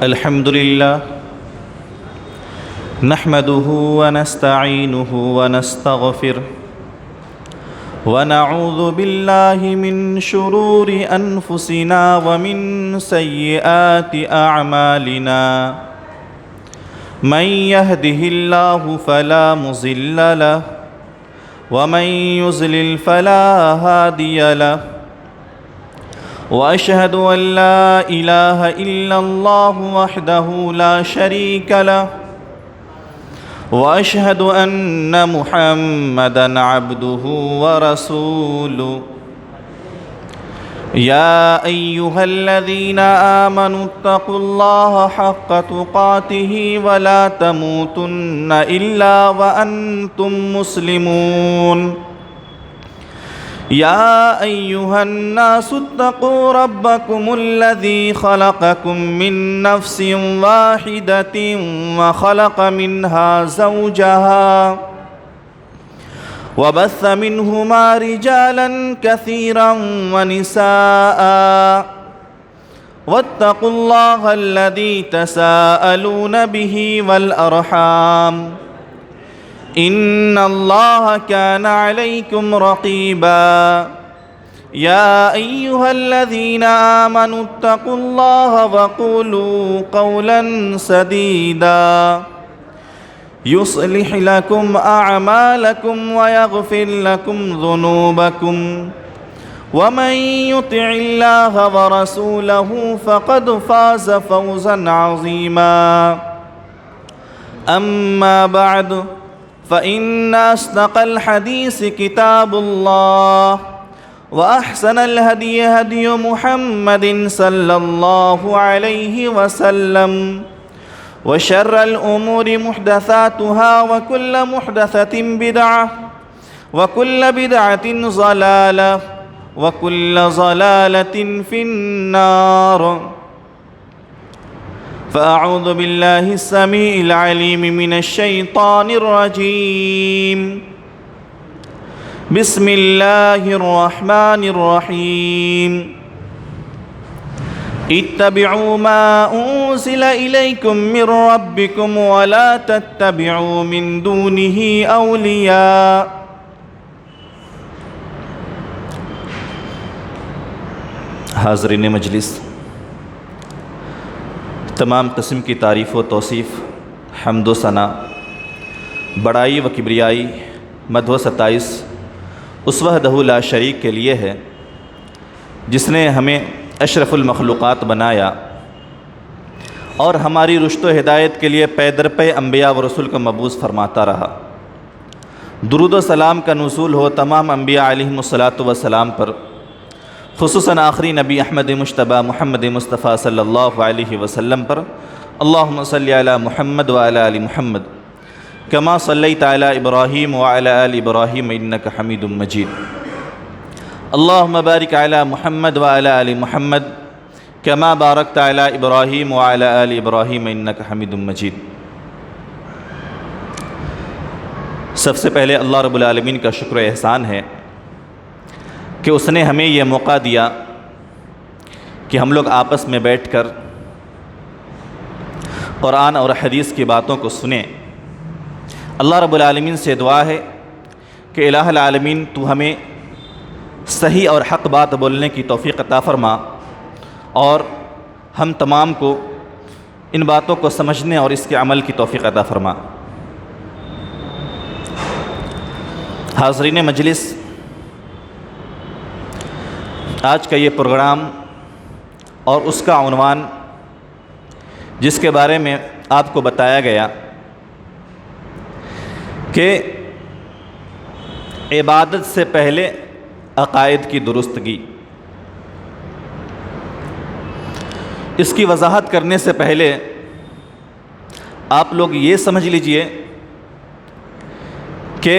الحمد لله نحمده ونستعينه ونستغفره ونعوذ بالله من شرور أنفسنا ومن سيئات أعمالنا من يهده الله فلا مضل له ومن يضلل فلا هادي له وأشهد أن لا إله إلا الله وحده لا شريك له وأشهد أن محمدًا عبده ورسوله يا أيها الذين آمنوا اتقوا الله حق تقاته ولا تموتن إلا وأنتم مسلمون يا أيها الناس اتقوا ربكم الذي خلقكم من نفس واحدة وخلق منها زوجها وبث منهما رجالا كثيرا ونساء واتقوا الله الذي تساءلون به والأرحام إن الله كان عليكم رقيبا يا أيها الذين آمنوا اتقوا الله وقولوا قولا سديدا يصلح لكم أعمالكم ويغفر لكم ذنوبكم ومن يطع الله ورسوله فقد فاز فوزا عظيما أما بعد فإن أصدق الحديث كتاب الله وأحسن الهدي هدي محمد صلى الله عليه وسلم وشر الأمور محدثاتها وكل محدثة بدعة وكل بدعة ضلالة وكل ضلالة في النار فأعوذ بالله السميع العليم من الشيطان الرجيم بسم الله الرحمن الرحيم اتبعوا ما أنزل إليكم من ربكم ولا تتبعوا من دونه أولياء حاضرین مجلس، تمام قسم کی تعریف و توصیف، حمد و ثنا، بڑائی و کبریائی، مدح و ستائش اس وحدہ لا شریک کے لیے ہے جس نے ہمیں اشرف المخلوقات بنایا اور ہماری رشد و ہدایت کے لیے پے در پے انبیاء و رسول کا مبعوث فرماتا رہا۔ درود و سلام کا نزول ہو تمام انبیاء علیہم الصلاۃ والسلام پر، خصوصاً آخری نبی احمد مجتبیٰ محمد مصطفیٰ صلی اللہ علیہ وسلم پر۔ اللہم صلی علی محمد وعلی آل محمد کما صلیت علی ابراہیم وعلی آل ابراہیم انک حمید مجید۔ اللہم بارک علی محمد وعلی آل محمد کما بارکت علی ابراہیم وعلی آل ابراہیم انک حمید مجید۔ سب سے پہلے اللہ رب العالمین کا شکر و احسان ہے کہ اس نے ہمیں یہ موقع دیا کہ ہم لوگ آپس میں بیٹھ کر قرآن اور حدیث کی باتوں کو سنیں۔ اللہ رب العالمین سے دعا ہے کہ الہ العالمین تو ہمیں صحیح اور حق بات بولنے کی توفیق عطا فرما اور ہم تمام کو ان باتوں کو سمجھنے اور اس کے عمل کی توفیق عطا فرما۔ حاضرین مجلس، آج کا یہ پروگرام اور اس کا عنوان جس کے بارے میں آپ کو بتایا گیا کہ عبادت سے پہلے عقائد کی درستگی، اس کی وضاحت کرنے سے پہلے آپ لوگ یہ سمجھ لیجئے کہ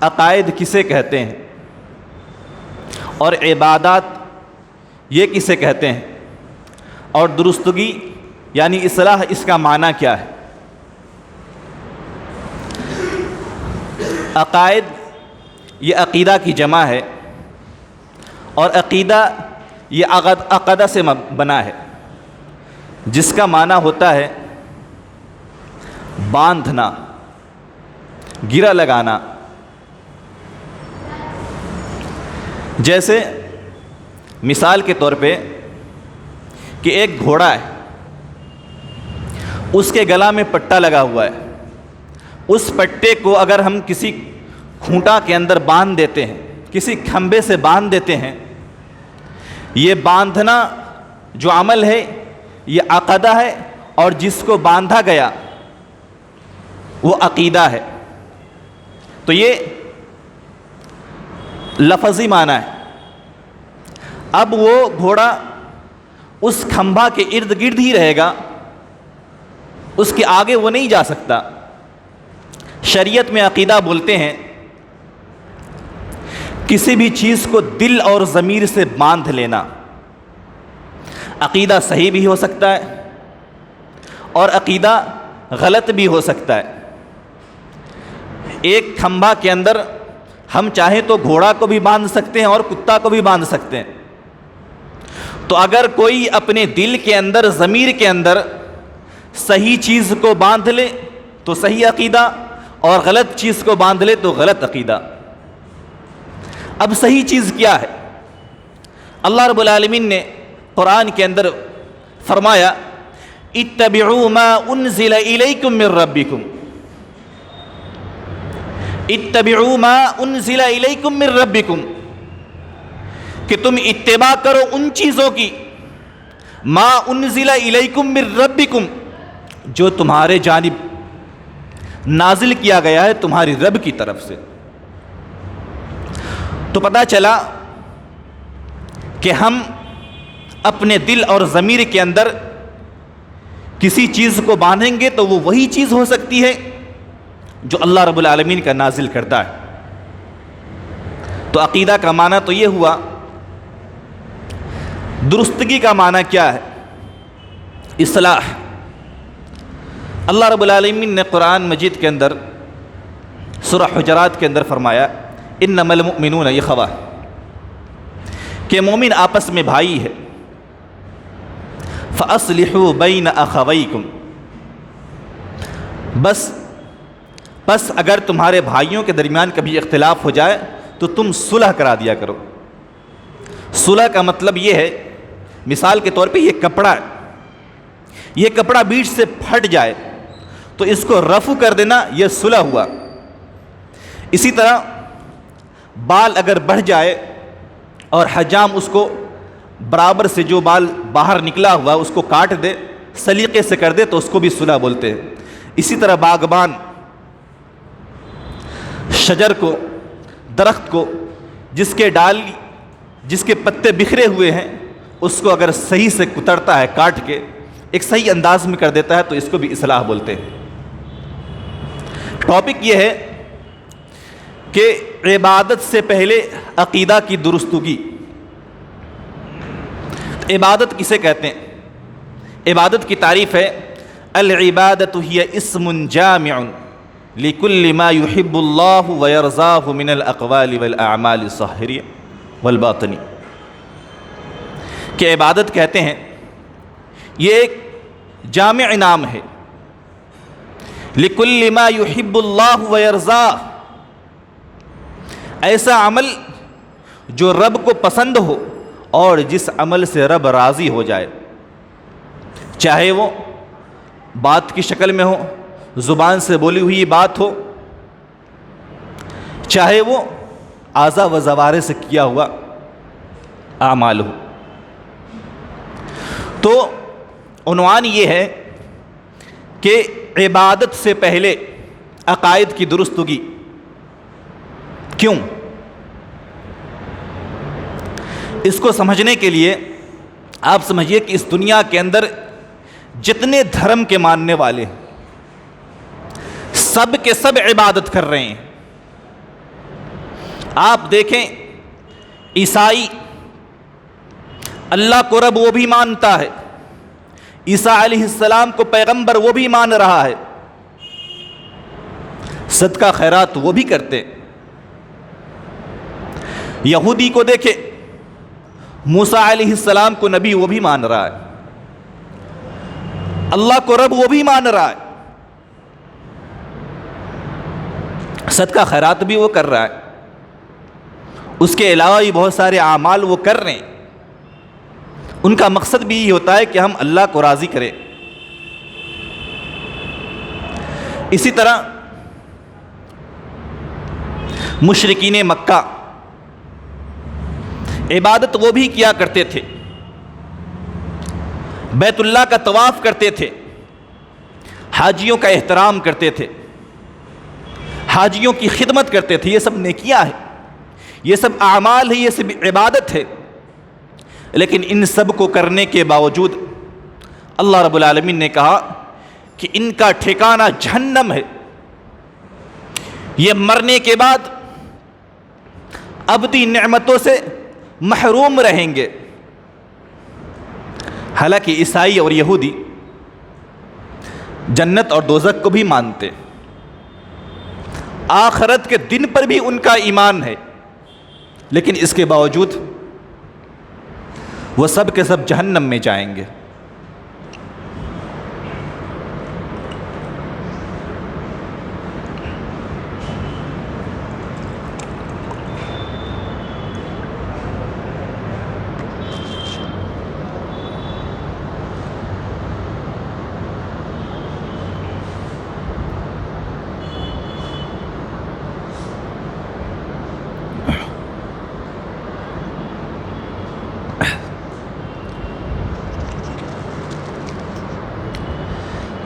عقائد کسے کہتے ہیں اور عبادات یہ کسے کہتے ہیں، اور درستگی یعنی اصلاح اس کا معنی کیا ہے۔ عقائد یہ عقیدہ کی جمع ہے اور عقیدہ یہ عقدہ سے بنا ہے، جس کا معنی ہوتا ہے باندھنا، گرہ لگانا۔ جیسے مثال کے طور پہ کہ ایک گھوڑا ہے، اس کے گلا میں پٹا لگا ہوا ہے، اس پٹے کو اگر ہم کسی کھونٹا کے اندر باندھ دیتے ہیں، کسی کھمبے سے باندھ دیتے ہیں، یہ باندھنا جو عمل ہے یہ عقدہ ہے، اور جس کو باندھا گیا وہ عقیدہ ہے۔ تو یہ لفظی معنی ہے۔ اب وہ گھوڑا اس کھمبا کے ارد گرد ہی رہے گا، اس کے آگے وہ نہیں جا سکتا۔ شریعت میں عقیدہ بولتے ہیں کسی بھی چیز کو دل اور ضمیر سے باندھ لینا۔ عقیدہ صحیح بھی ہو سکتا ہے اور عقیدہ غلط بھی ہو سکتا ہے۔ ایک کھمبا کے اندر ہم چاہیں تو گھوڑا کو بھی باندھ سکتے ہیں اور کتا کو بھی باندھ سکتے ہیں۔ تو اگر کوئی اپنے دل کے اندر، ضمیر کے اندر صحیح چیز کو باندھ لے تو صحیح عقیدہ، اور غلط چیز کو باندھ لے تو غلط عقیدہ۔ اب صحیح چیز کیا ہے؟ اللہ رب العالمین نے قرآن کے اندر فرمایا اتبعوا ما انزل الیکم من ربکم، اتبعوا ما انزل الیکم من ربکم، کہ تم اتباع کرو ان چیزوں کی، ما انزل الیکم من ربکم، جو تمہارے جانب نازل کیا گیا ہے تمہاری رب کی طرف سے۔ تو پتہ چلا کہ ہم اپنے دل اور ضمیر کے اندر کسی چیز کو باندھیں گے تو وہ وہی چیز ہو سکتی ہے جو اللہ رب العالمین کا نازل کرتا ہے۔ تو عقیدہ کا معنی تو یہ ہوا۔ درستگی کا معنی کیا ہے؟ اصلاح۔ اللہ رب العالمین نے قرآن مجید کے اندر سورہ حجرات کے اندر فرمایا انما المؤمنون اخوہ، کہ مومن آپس میں بھائی ہے۔ فَأَصْلِحُوا بَيْنَ أَخَوَيْكُمْ، بس اگر تمہارے بھائیوں کے درمیان کبھی اختلاف ہو جائے تو تم صلح کرا دیا کرو۔ صلح کا مطلب یہ ہے، مثال کے طور پہ یہ کپڑا ہے، یہ کپڑا بیچ سے پھٹ جائے تو اس کو رفع کر دینا، یہ صلح ہوا۔ اسی طرح بال اگر بڑھ جائے اور حجام اس کو برابر سے جو بال باہر نکلا ہوا اس کو کاٹ دے، سلیقے سے کر دے، تو اس کو بھی صلح بولتے ہیں۔ اسی طرح باغبان شجر کو، درخت کو، جس کے ڈال، جس کے پتے بکھرے ہوئے ہیں، اس کو اگر صحیح سے کترتا ہے، کاٹ کے ایک صحیح انداز میں کر دیتا ہے تو اس کو بھی اصلاح بولتے ہیں۔ ٹاپک یہ ہے کہ عبادت سے پہلے عقیدہ کی درستگی۔ عبادت کسے کہتے ہیں؟ عبادت کی تعریف ہے العبادت ہی اسم جامع لکل ما یحب اللہ ویرضاہ من الاقوال والاعمال الظاہریہ والباطنی، کہ عبادت کہتے ہیں یہ ایک جامع نام ہے، لکل ما یحب اللہ ویرضاہ، ایسا عمل جو رب کو پسند ہو اور جس عمل سے رب راضی ہو جائے، چاہے وہ بات کی شکل میں ہو، زبان سے بولی ہوئی بات ہو، چاہے وہ اعضاء و جوارح سے کیا ہوا اعمال ہو۔ تو عنوان یہ ہے کہ عبادت سے پہلے عقائد کی درستگی۔ کیوں؟ اس کو سمجھنے کے لیے آپ سمجھیے کہ اس دنیا کے اندر جتنے دھرم کے ماننے والے سب کے سب عبادت کر رہے ہیں۔ آپ دیکھیں عیسائی اللہ کو رب وہ بھی مانتا ہے، عیسیٰ علیہ السلام کو پیغمبر وہ بھی مان رہا ہے، صدقہ خیرات وہ بھی کرتے۔ یہودی کو دیکھے، موسیٰ علیہ السلام کو نبی وہ بھی مان رہا ہے، اللہ کو رب وہ بھی مان رہا ہے، صدقہ خیرات بھی وہ کر رہا ہے، اس کے علاوہ بھی بہت سارے اعمال وہ کر رہے ہیں، ان کا مقصد بھی یہ ہوتا ہے کہ ہم اللہ کو راضی کریں۔ اسی طرح مشرکین مکہ عبادت وہ بھی کیا کرتے تھے، بیت اللہ کا طواف کرتے تھے، حاجیوں کا احترام کرتے تھے، حاجیوں کی خدمت کرتے تھے، یہ سب نیکیاں ہیں، یہ سب اعمال ہے، یہ سب عبادت ہے، لیکن ان سب کو کرنے کے باوجود اللہ رب العالمین نے کہا کہ ان کا ٹھکانہ جہنم ہے، یہ مرنے کے بعد ابدی نعمتوں سے محروم رہیں گے۔ حالانکہ عیسائی اور یہودی جنت اور دوزخ کو بھی مانتے، آخرت کے دن پر بھی ان کا ایمان ہے، لیکن اس کے باوجود وہ سب کے سب جہنم میں جائیں گے۔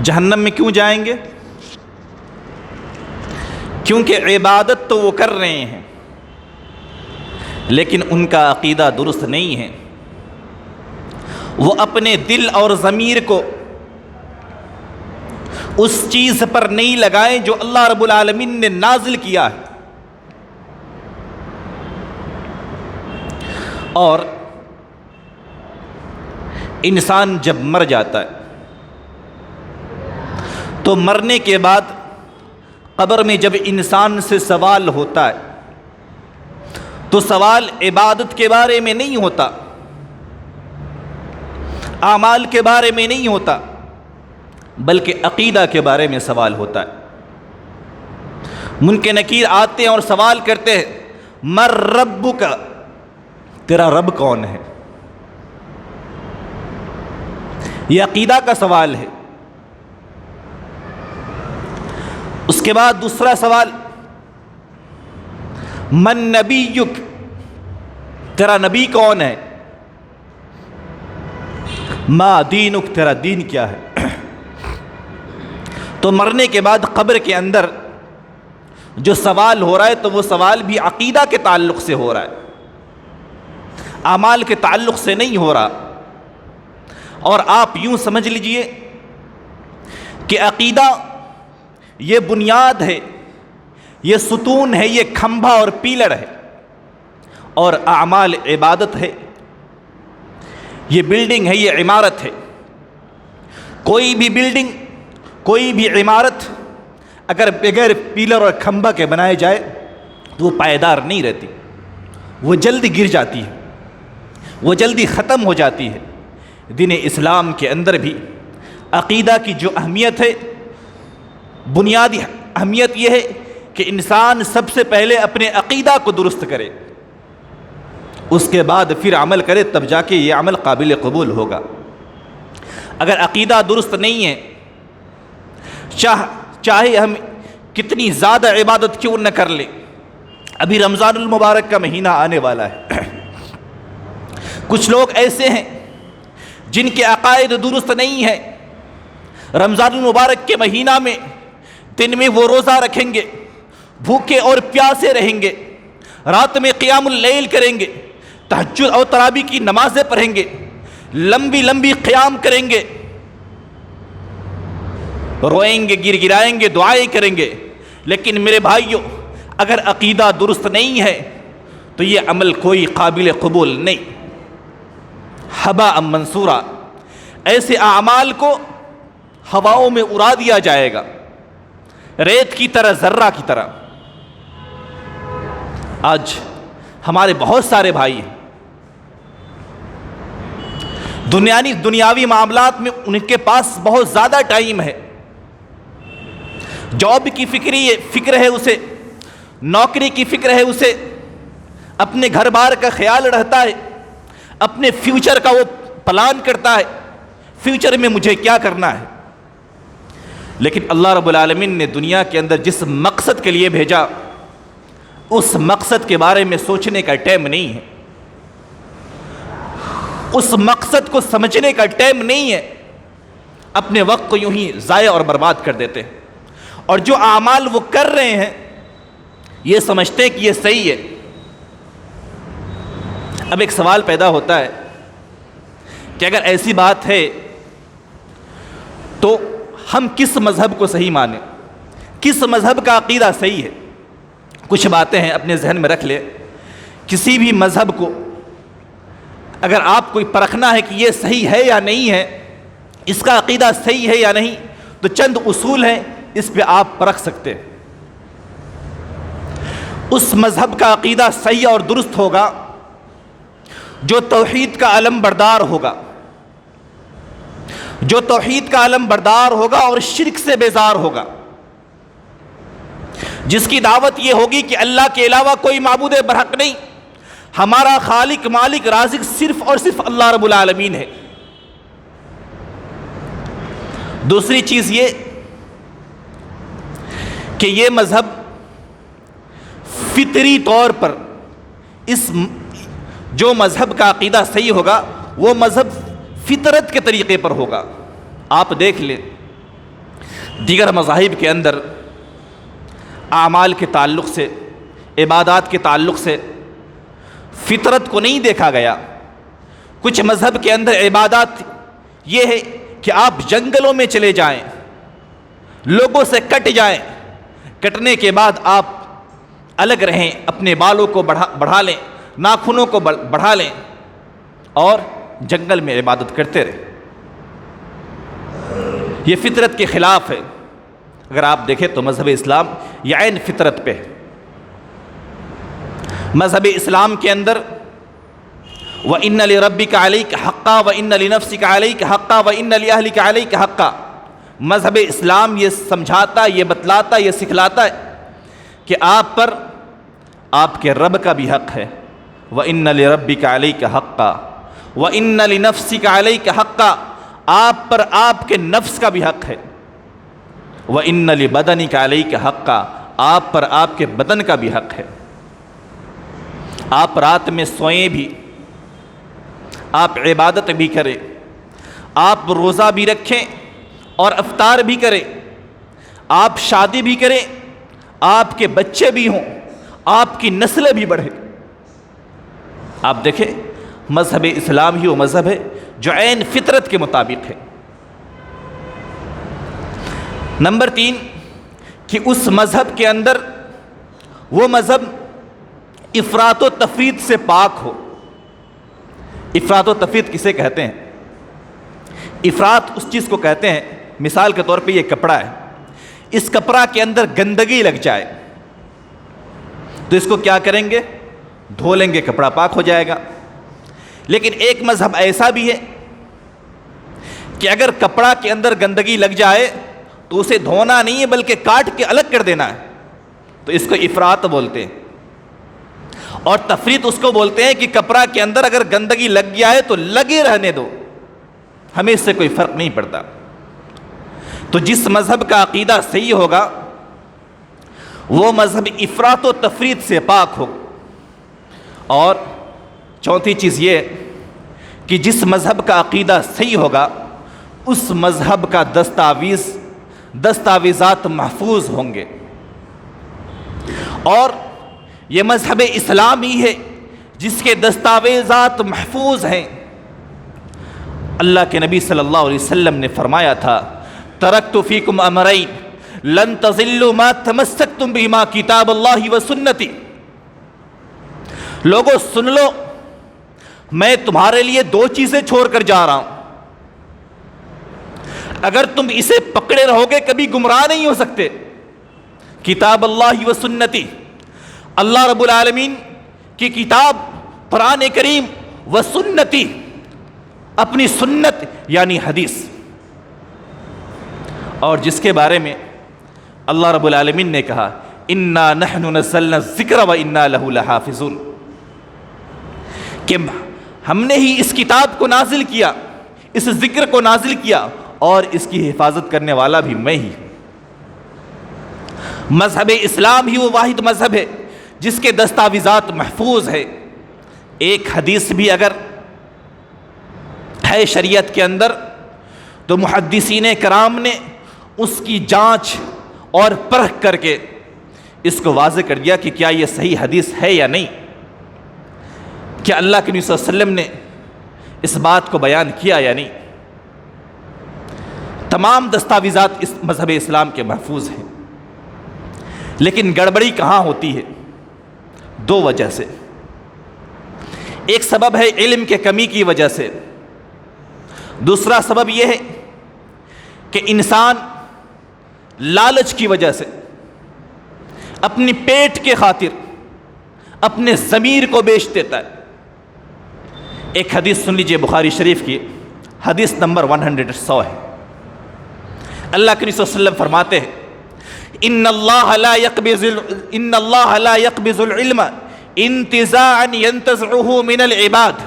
جہنم میں کیوں جائیں گے؟ کیونکہ عبادت تو وہ کر رہے ہیں، لیکن ان کا عقیدہ درست نہیں ہے، وہ اپنے دل اور ضمیر کو اس چیز پر نہیں لگائیں جو اللہ رب العالمین نے نازل کیا ہے۔ اور انسان جب مر جاتا ہے تو مرنے کے بعد قبر میں جب انسان سے سوال ہوتا ہے تو سوال عبادت کے بارے میں نہیں ہوتا، اعمال کے بارے میں نہیں ہوتا، بلکہ عقیدہ کے بارے میں سوال ہوتا ہے۔ منکر نکیر آتے ہیں اور سوال کرتے ہیں، مر ربک، تیرا رب کون ہے؟ یہ عقیدہ کا سوال ہے۔ اس کے بعد دوسرا سوال، من نبیک، تیرا نبی کون ہے؟ ما دینک، تیرا دین کیا ہے؟ تو مرنے کے بعد قبر کے اندر جو سوال ہو رہا ہے تو وہ سوال بھی عقیدہ کے تعلق سے ہو رہا ہے، اعمال کے تعلق سے نہیں ہو رہا۔ اور آپ یوں سمجھ لیجئے کہ عقیدہ یہ بنیاد ہے، یہ ستون ہے، یہ کھمبا اور پیلر ہے، اور اعمال عبادت ہے، یہ بلڈنگ ہے، یہ عمارت ہے۔ کوئی بھی بلڈنگ، کوئی بھی عمارت اگر بغیر پیلر اور کھمبا کے بنائے جائے تو وہ پائیدار نہیں رہتی، وہ جلدی گر جاتی ہے، وہ جلدی ختم ہو جاتی ہے۔ دین اسلام کے اندر بھی عقیدہ کی جو اہمیت ہے، بنیادی اہمیت یہ ہے کہ انسان سب سے پہلے اپنے عقیدہ کو درست کرے، اس کے بعد پھر عمل کرے، تب جا کے یہ عمل قابل قبول ہوگا۔ اگر عقیدہ درست نہیں ہے، چاہے ہم کتنی زیادہ عبادت کیوں نہ کر لیں۔ ابھی رمضان المبارک کا مہینہ آنے والا ہے، کچھ لوگ ایسے ہیں جن کے عقائد درست نہیں ہیں، رمضان المبارک کے مہینہ میں دن میں وہ روزہ رکھیں گے، بھوکے اور پیاسے رہیں گے، رات میں قیام اللیل کریں گے، تہجد اور تراویح کی نمازیں پڑھیں گے، لمبی لمبی قیام کریں گے، روئیں گے، گر گرائیں گے، دعائیں کریں گے، لیکن میرے بھائیوں اگر عقیدہ درست نہیں ہے تو یہ عمل کوئی قابل قبول نہیں، ہباء منصورا، ایسے اعمال کو ہواؤں میں اڑا دیا جائے گا، ریت کی طرح، ذرہ کی طرح۔ آج ہمارے بہت سارے بھائی ہیں دنیاوی معاملات میں ان کے پاس بہت زیادہ ٹائم ہے، جاب کی فکر ہے اسے، نوکری کی فکر ہے اسے، اپنے گھر بار کا خیال رہتا ہے، اپنے فیوچر کا وہ پلان کرتا ہے، فیوچر میں مجھے کیا کرنا ہے۔ لیکن اللہ رب العالمین نے دنیا کے اندر جس مقصد کے لیے بھیجا، اس مقصد کے بارے میں سوچنے کا ٹائم نہیں ہے، اس مقصد کو سمجھنے کا ٹائم نہیں ہے، اپنے وقت کو یوں ہی ضائع اور برباد کر دیتے ہیں، اور جو اعمال وہ کر رہے ہیں یہ سمجھتے ہیں کہ یہ صحیح ہے۔ اب ایک سوال پیدا ہوتا ہے کہ اگر ایسی بات ہے تو ہم کس مذہب کو صحیح مانیں، کس مذہب کا عقیدہ صحیح ہے؟ کچھ باتیں ہیں اپنے ذہن میں رکھ لیں۔ کسی بھی مذہب کو اگر آپ کو پرکھنا ہے کہ یہ صحیح ہے یا نہیں ہے، اس کا عقیدہ صحیح ہے یا نہیں، تو چند اصول ہیں، اس پہ آپ پرکھ سکتے ہیں۔ اس مذہب کا عقیدہ صحیح اور درست ہوگا جو توحید کا علم بردار ہوگا، جو توحید کا علم بردار ہوگا اور شرک سے بیزار ہوگا، جس کی دعوت یہ ہوگی کہ اللہ کے علاوہ کوئی معبود برحق نہیں، ہمارا خالق مالک رازق صرف اور صرف اللہ رب العالمین ہے۔ دوسری چیز یہ کہ یہ مذہب فطری طور پر جو مذہب کا عقیدہ صحیح ہوگا وہ مذہب فطرت کے طریقے پر ہوگا۔ آپ دیکھ لیں دیگر مذاہب کے اندر اعمال کے تعلق سے، عبادات کے تعلق سے فطرت کو نہیں دیکھا گیا۔ کچھ مذہب کے اندر عبادات یہ ہے کہ آپ جنگلوں میں چلے جائیں، لوگوں سے کٹ جائیں، کٹنے کے بعد آپ الگ رہیں، اپنے بالوں کو بڑھا لیں، ناخنوں کو بڑھا لیں اور جنگل میں عبادت کرتے رہیں۔ یہ فطرت کے خلاف ہے۔ اگر آپ دیکھیں تو مذہب اسلام یہ عین فطرت پہ ہے۔ مذہب اسلام کے اندر وَإِنَّ لِرَبِّكَ عَلَيْكَ حَقًّا وَإِنَّ لِنَفْسِكَ عَلَيْكَ حَقًّا وَإِنَّ لِأَهْلِكَ عَلَيْكَ حَقًّا۔ مذہب اسلام یہ سمجھاتا، یہ بتلاتا، یہ سکھلاتا ہے کہ آپ پر آپ کے رب کا بھی حق ہے۔ وَإِنَّ لِرَبِّكَ عَلَيْكَ حَقًّا وَإِنَّ لِنَفْسِكَ عَلَيْكَ حَقًّا۔ آپ پر آپ کے نفس کا بھی حق ہے۔ وَإِنَّ لِبَدَنِكَ عَلَيْكَ حَقًّا۔ آپ پر آپ کے بدن کا بھی حق ہے۔ آپ رات میں سوئیں بھی، آپ عبادت بھی کریں، آپ روزہ بھی رکھیں اور افطار بھی کریں، آپ شادی بھی کریں، آپ کے بچے بھی ہوں، آپ کی نسلیں بھی بڑھیں۔ آپ دیکھیں مذہب اسلام ہی وہ مذہب ہے جو عین فطرت کے مطابق ہے۔ نمبر 3 کہ اس مذہب کے اندر وہ مذہب افراط و تفریط سے پاک ہو۔ افراط و تفریط کسے کہتے ہیں؟ افراط اس چیز کو کہتے ہیں، مثال کے طور پہ یہ کپڑا ہے، اس کپڑا کے اندر گندگی لگ جائے تو اس کو کیا کریں گے؟ دھو لیں گے، کپڑا پاک ہو جائے گا۔ لیکن ایک مذہب ایسا بھی ہے کہ اگر کپڑا کے اندر گندگی لگ جائے تو اسے دھونا نہیں ہے بلکہ کاٹ کے الگ کر دینا ہے، تو اس کو افراط بولتے ہیں۔ اور تفریط اس کو بولتے ہیں کہ کپڑا کے اندر اگر گندگی لگ گیا ہے تو لگے رہنے دو، ہمیں اس سے کوئی فرق نہیں پڑتا۔ تو جس مذہب کا عقیدہ صحیح ہوگا وہ مذہب افراط و تفریط سے پاک ہو۔ اور چوتھی چیز یہ کہ جس مذہب کا عقیدہ صحیح ہوگا اس مذہب کا دستاویزات محفوظ ہوں گے۔ اور یہ مذہب اسلامی ہے جس کے دستاویزات محفوظ ہیں۔ اللہ کے نبی صلی اللہ علیہ وسلم نے فرمایا تھا ترکت فیکم امرین لن تضلوا ما تمسکتم بہما کتاب اللہ و سنتی۔ لوگوں سن لو، میں تمہارے لیے 2 چیزیں چھوڑ کر جا رہا ہوں، اگر تم اسے پکڑے رہو گے کبھی گمراہ نہیں ہو سکتے۔ کتاب اللہ و سنتی، اللہ رب العالمین کی کتاب قرآن کریم و سنتی، اپنی سنت یعنی حدیث، اور جس کے بارے میں اللہ رب العالمین نے کہا انا نحن نزلنا الذکر و انا لہ لحافظون، کہ ہم نے ہی اس کتاب کو نازل کیا، اس ذکر کو نازل کیا، اور اس کی حفاظت کرنے والا بھی میں ہی۔ مذہب اسلام ہی وہ واحد مذہب ہے جس کے دستاویزات محفوظ ہے۔ ایک حدیث بھی اگر ہے شریعت کے اندر تو محدثین کرام نے اس کی جانچ اور پرکھ کر کے اس کو واضح کر دیا کہ کیا یہ صحیح حدیث ہے یا نہیں، کیا اللہ کے نبی صلی اللہ علیہ وسلم نے اس بات کو بیان کیا یا نہیں۔ تمام دستاویزات اس مذہب اسلام کے محفوظ ہیں، لیکن گڑبڑی کہاں ہوتی ہے؟ دو وجہ سے۔ ایک سبب ہے علم کے کمی کی وجہ سے، دوسرا سبب یہ ہے کہ انسان لالچ کی وجہ سے اپنی پیٹ کے خاطر اپنے ضمیر کو بیچ دیتا ہے۔ ایک حدیث سن لیجئے بخاری شریف کی، حدیث نمبر 100 ہے۔ اللہ کے نبی صلی اللہ علیہ وسلم فرماتے ہیں ان اللہ لا يقبض العلم انتزاعا ينتزعه من العباد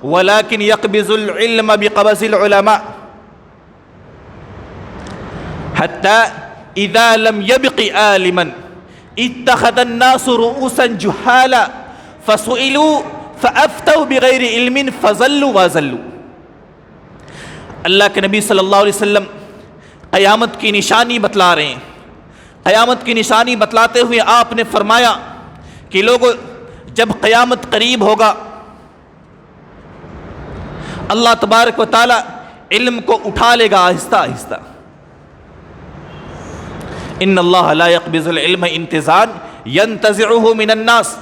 ولكن يقبض العلم بقبض العلماء حتى اذا لم يبق عالما اتخذ الناس رؤوسا جهالا فسئلوا فافتوا بغیر علم فضلوا وضلوا۔ اللہ کے نبی صلی اللہ علیہ وسلم قیامت کی نشانی بتلا رہے ہیں۔ قیامت کی نشانی بتلاتے ہوئے آپ نے فرمایا کہ لوگوں، جب قیامت قریب ہوگا اللہ تبارک و تعالی علم کو اٹھا لے گا آہستہ آہستہ۔ ان اللہ لا يقبض العلم انتزاعا ينتزعه من الناس،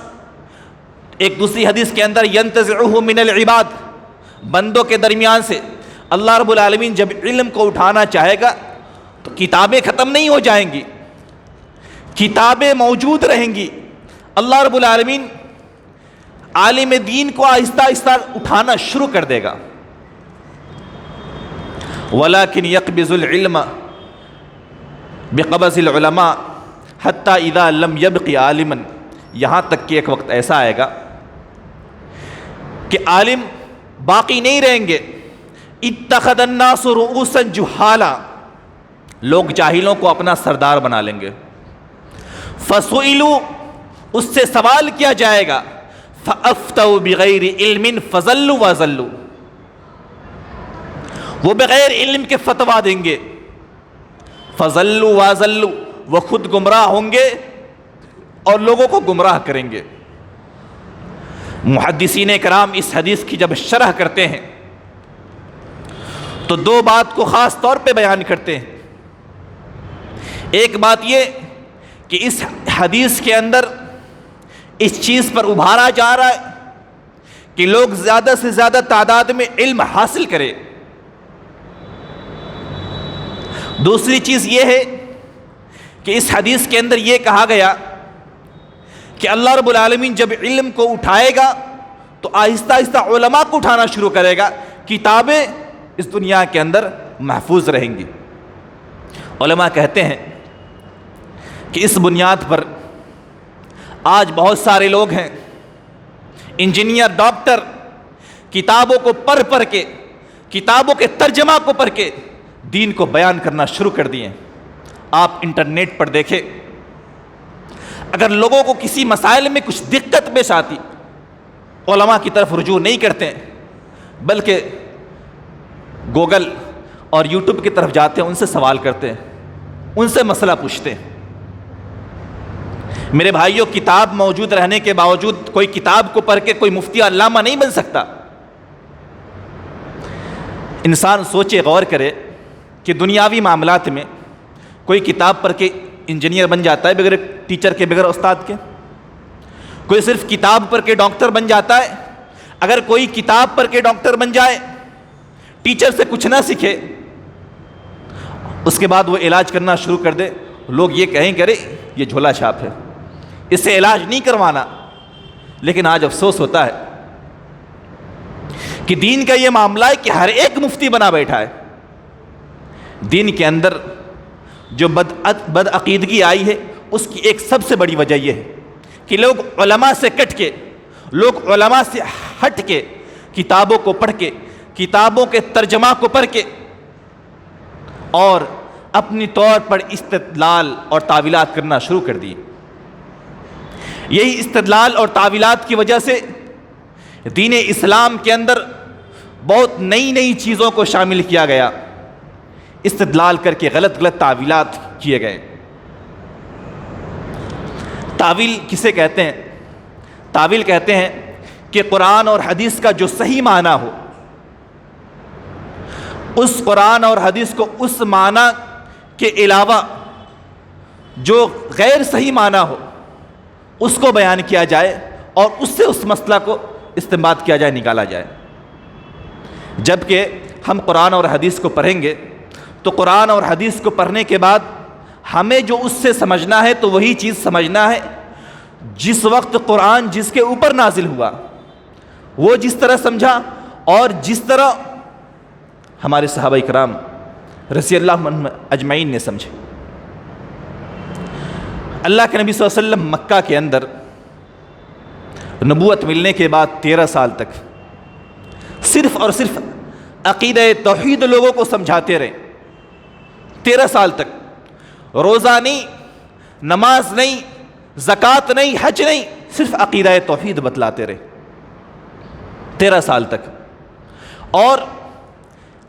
ایک دوسری حدیث کے اندر ينتزعه من العباد، بندوں کے درمیان سے اللہ رب العالمین جب علم کو اٹھانا چاہے گا تو کتابیں ختم نہیں ہو جائیں گی، کتابیں موجود رہیں گی۔ اللہ رب العالمین عالم دین کو آہستہ آہستہ اٹھانا شروع کر دے گا۔ وَلَكِنْ يَقْبِضُ الْعِلْمَ بِقَبْضِ الْعُلَمَاءِ حَتَّى إِذَا لَمْ يَبْقِ عَالِمًا، یہاں تک کہ ایک وقت ایسا آئے گا کہ عالم باقی نہیں رہیں گے۔ اتخذ الناس رؤوسا جہالا، لوگ جاہلوں کو اپنا سردار بنا لیں گے۔ فسئلوا، اس سے سوال کیا جائے گا، فافتوا بغیر علم فضلوا وضلوا، وہ بغیر علم کے فتویٰ دیں گے۔ فضلوا وضلوا، وہ خود گمراہ ہوں گے اور لوگوں کو گمراہ کریں گے۔ محدثین کرام اس حدیث کی جب شرح کرتے ہیں تو دو بات کو خاص طور پہ بیان کرتے ہیں۔ ایک بات یہ کہ اس حدیث کے اندر اس چیز پر ابھارا جا رہا ہے کہ لوگ زیادہ سے زیادہ تعداد میں علم حاصل کریں۔ دوسری چیز یہ ہے کہ اس حدیث کے اندر یہ کہا گیا کہ اللہ رب العالمین جب علم کو اٹھائے گا تو آہستہ آہستہ علماء کو اٹھانا شروع کرے گا، کتابیں اس دنیا کے اندر محفوظ رہیں گی۔ علماء کہتے ہیں کہ اس بنیاد پر آج بہت سارے لوگ ہیں، انجینئر، ڈاکٹر، کتابوں کو پڑھ کے، کتابوں کے ترجمہ کو پڑھ کے دین کو بیان کرنا شروع کر دیے۔ آپ انٹرنیٹ پر دیکھیں، اگر لوگوں کو کسی مسائل میں کچھ دقت پیش آتی، علماء کی طرف رجوع نہیں کرتے بلکہ گوگل اور یوٹیوب کی طرف جاتے ہیں، ان سے سوال کرتے ہیں، ان سے مسئلہ پوچھتے ہیں۔ میرے بھائیوں، کتاب موجود رہنے کے باوجود کوئی کتاب کو پڑھ کے کوئی مفتی علامہ نہیں بن سکتا۔ انسان سوچے، غور کرے کہ دنیاوی معاملات میں کوئی کتاب پڑھ کے انجینئر بن جاتا ہے بغیر ٹیچر کے، بغیر استاد کے؟ کوئی صرف کتاب پڑھ کے ڈاکٹر بن جاتا ہے؟ اگر کوئی کتاب پڑھ کے ڈاکٹر بن جائے، ٹیچر سے کچھ نہ سیکھے، اس کے بعد وہ علاج کرنا شروع کر دے، لوگ یہ کہیں کہ ارے یہ جھولا چھاپ ہے، اس سے علاج نہیں کروانا۔ لیکن آج افسوس ہوتا ہے کہ دین کا یہ معاملہ ہے کہ ہر ایک مفتی بنا بیٹھا ہے. دین کے اندر جو بد عقیدگی آئی ہے اس کی ایک سب سے بڑی وجہ یہ ہے کہ لوگ علماء سے کٹ کے، لوگ علماء سے ہٹ کے کتابوں کو پڑھ کے، کتابوں کے ترجمہ کو پڑھ کے اور اپنی طور پر استدلال اور تعویلات کرنا شروع کر دی. یہی استدلال اور تعویلات کی وجہ سے دین اسلام کے اندر بہت نئی نئی چیزوں کو شامل کیا گیا. استدلال کر کے غلط غلط تعویلات کیے گئے. تعویل کسے کہتے ہیں؟ تعویل کہتے ہیں کہ قرآن اور حدیث کا جو صحیح معنی ہو، اس قرآن اور حدیث کو اس معنی کے علاوہ جو غیر صحیح معنی ہو اس کو بیان کیا جائے اور اس سے اس مسئلہ کو استنباط کیا جائے، نکالا جائے. جبکہ ہم قرآن اور حدیث کو پڑھیں گے تو قرآن اور حدیث کو پڑھنے کے بعد ہمیں جو اس سے سمجھنا ہے تو وہی چیز سمجھنا ہے جس وقت قرآن جس کے اوپر نازل ہوا، وہ جس طرح سمجھا اور جس طرح ہمارے صحابہ کرام رضی اللہ عنہم اجمعین نے سمجھے. اللہ کے نبی صلی اللہ علیہ وسلم مکہ کے اندر نبوت ملنے کے بعد 13 سال تک صرف اور صرف عقیدہ توحید لوگوں کو سمجھاتے رہے. 13 سال تک روزہ نہیں، نماز نہیں، زکوٰۃ نہیں، حج نہیں، صرف عقیدہ توحید بتلاتے رہے 13 سال تک. اور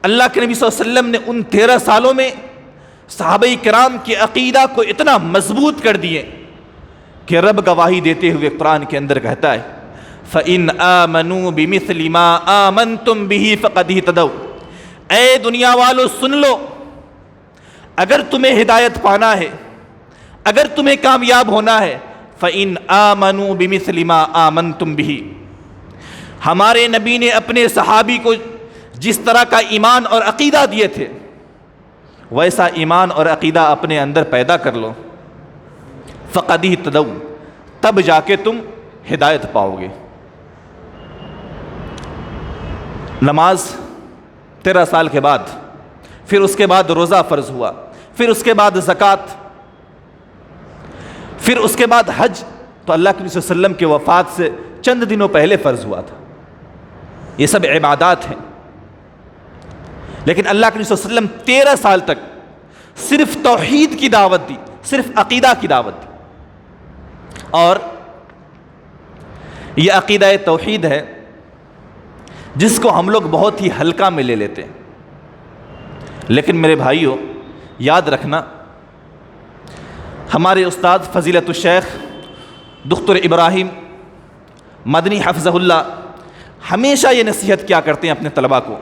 اللہ کے نبی صلی اللہ علیہ وسلم نے ان 13 سالوں میں صحابہ کرام کے عقیدہ کو اتنا مضبوط کر دیے کہ رب گواہی دیتے ہوئے قرآن کے اندر کہتا ہے فَإِنْ آمَنُوا بِمِثْلِ مَا آمَنْتُمْ بِهِ فَقَدْ اهْتَدَوْا. اے دنیا والو سن لو، اگر تمہیں ہدایت پانا ہے، اگر تمہیں کامیاب ہونا ہے، فَإِنْ آمَنُوا بِمِثْلِ مَا آمَنْتُمْ بِهِ. ہمارے نبی نے اپنے صحابی کو جس طرح کا ایمان اور عقیدہ دیے تھے ویسا ایمان اور عقیدہ اپنے اندر پیدا کر لو. فَقَدْ اهْتَدَوْا، تب جا کے تم ہدایت پاؤ گے. نماز 13 سال کے بعد، پھر اس کے بعد روزہ فرض ہوا، پھر اس کے بعد زکوٰۃ، پھر اس کے بعد حج تو اللہ کے نبی صلی اللہ علیہ وسلم کے وفات سے چند دنوں پہلے فرض ہوا تھا. یہ سب عبادات ہیں. لیکن اللہ کے نبی صلی اللہ علیہ وسلم 13 سال تک صرف توحید کی دعوت دی، صرف عقیدہ کی دعوت دی. اور یہ عقیدہ توحید ہے جس کو ہم لوگ بہت ہی ہلکا میں لے لیتے ہیں. لیکن میرے بھائیوں یاد رکھنا، ہمارے استاد فضیلت الشیخ دکتور ابراہیم مدنی حفظہ اللہ ہمیشہ یہ نصیحت کیا کرتے ہیں اپنے طلباء کو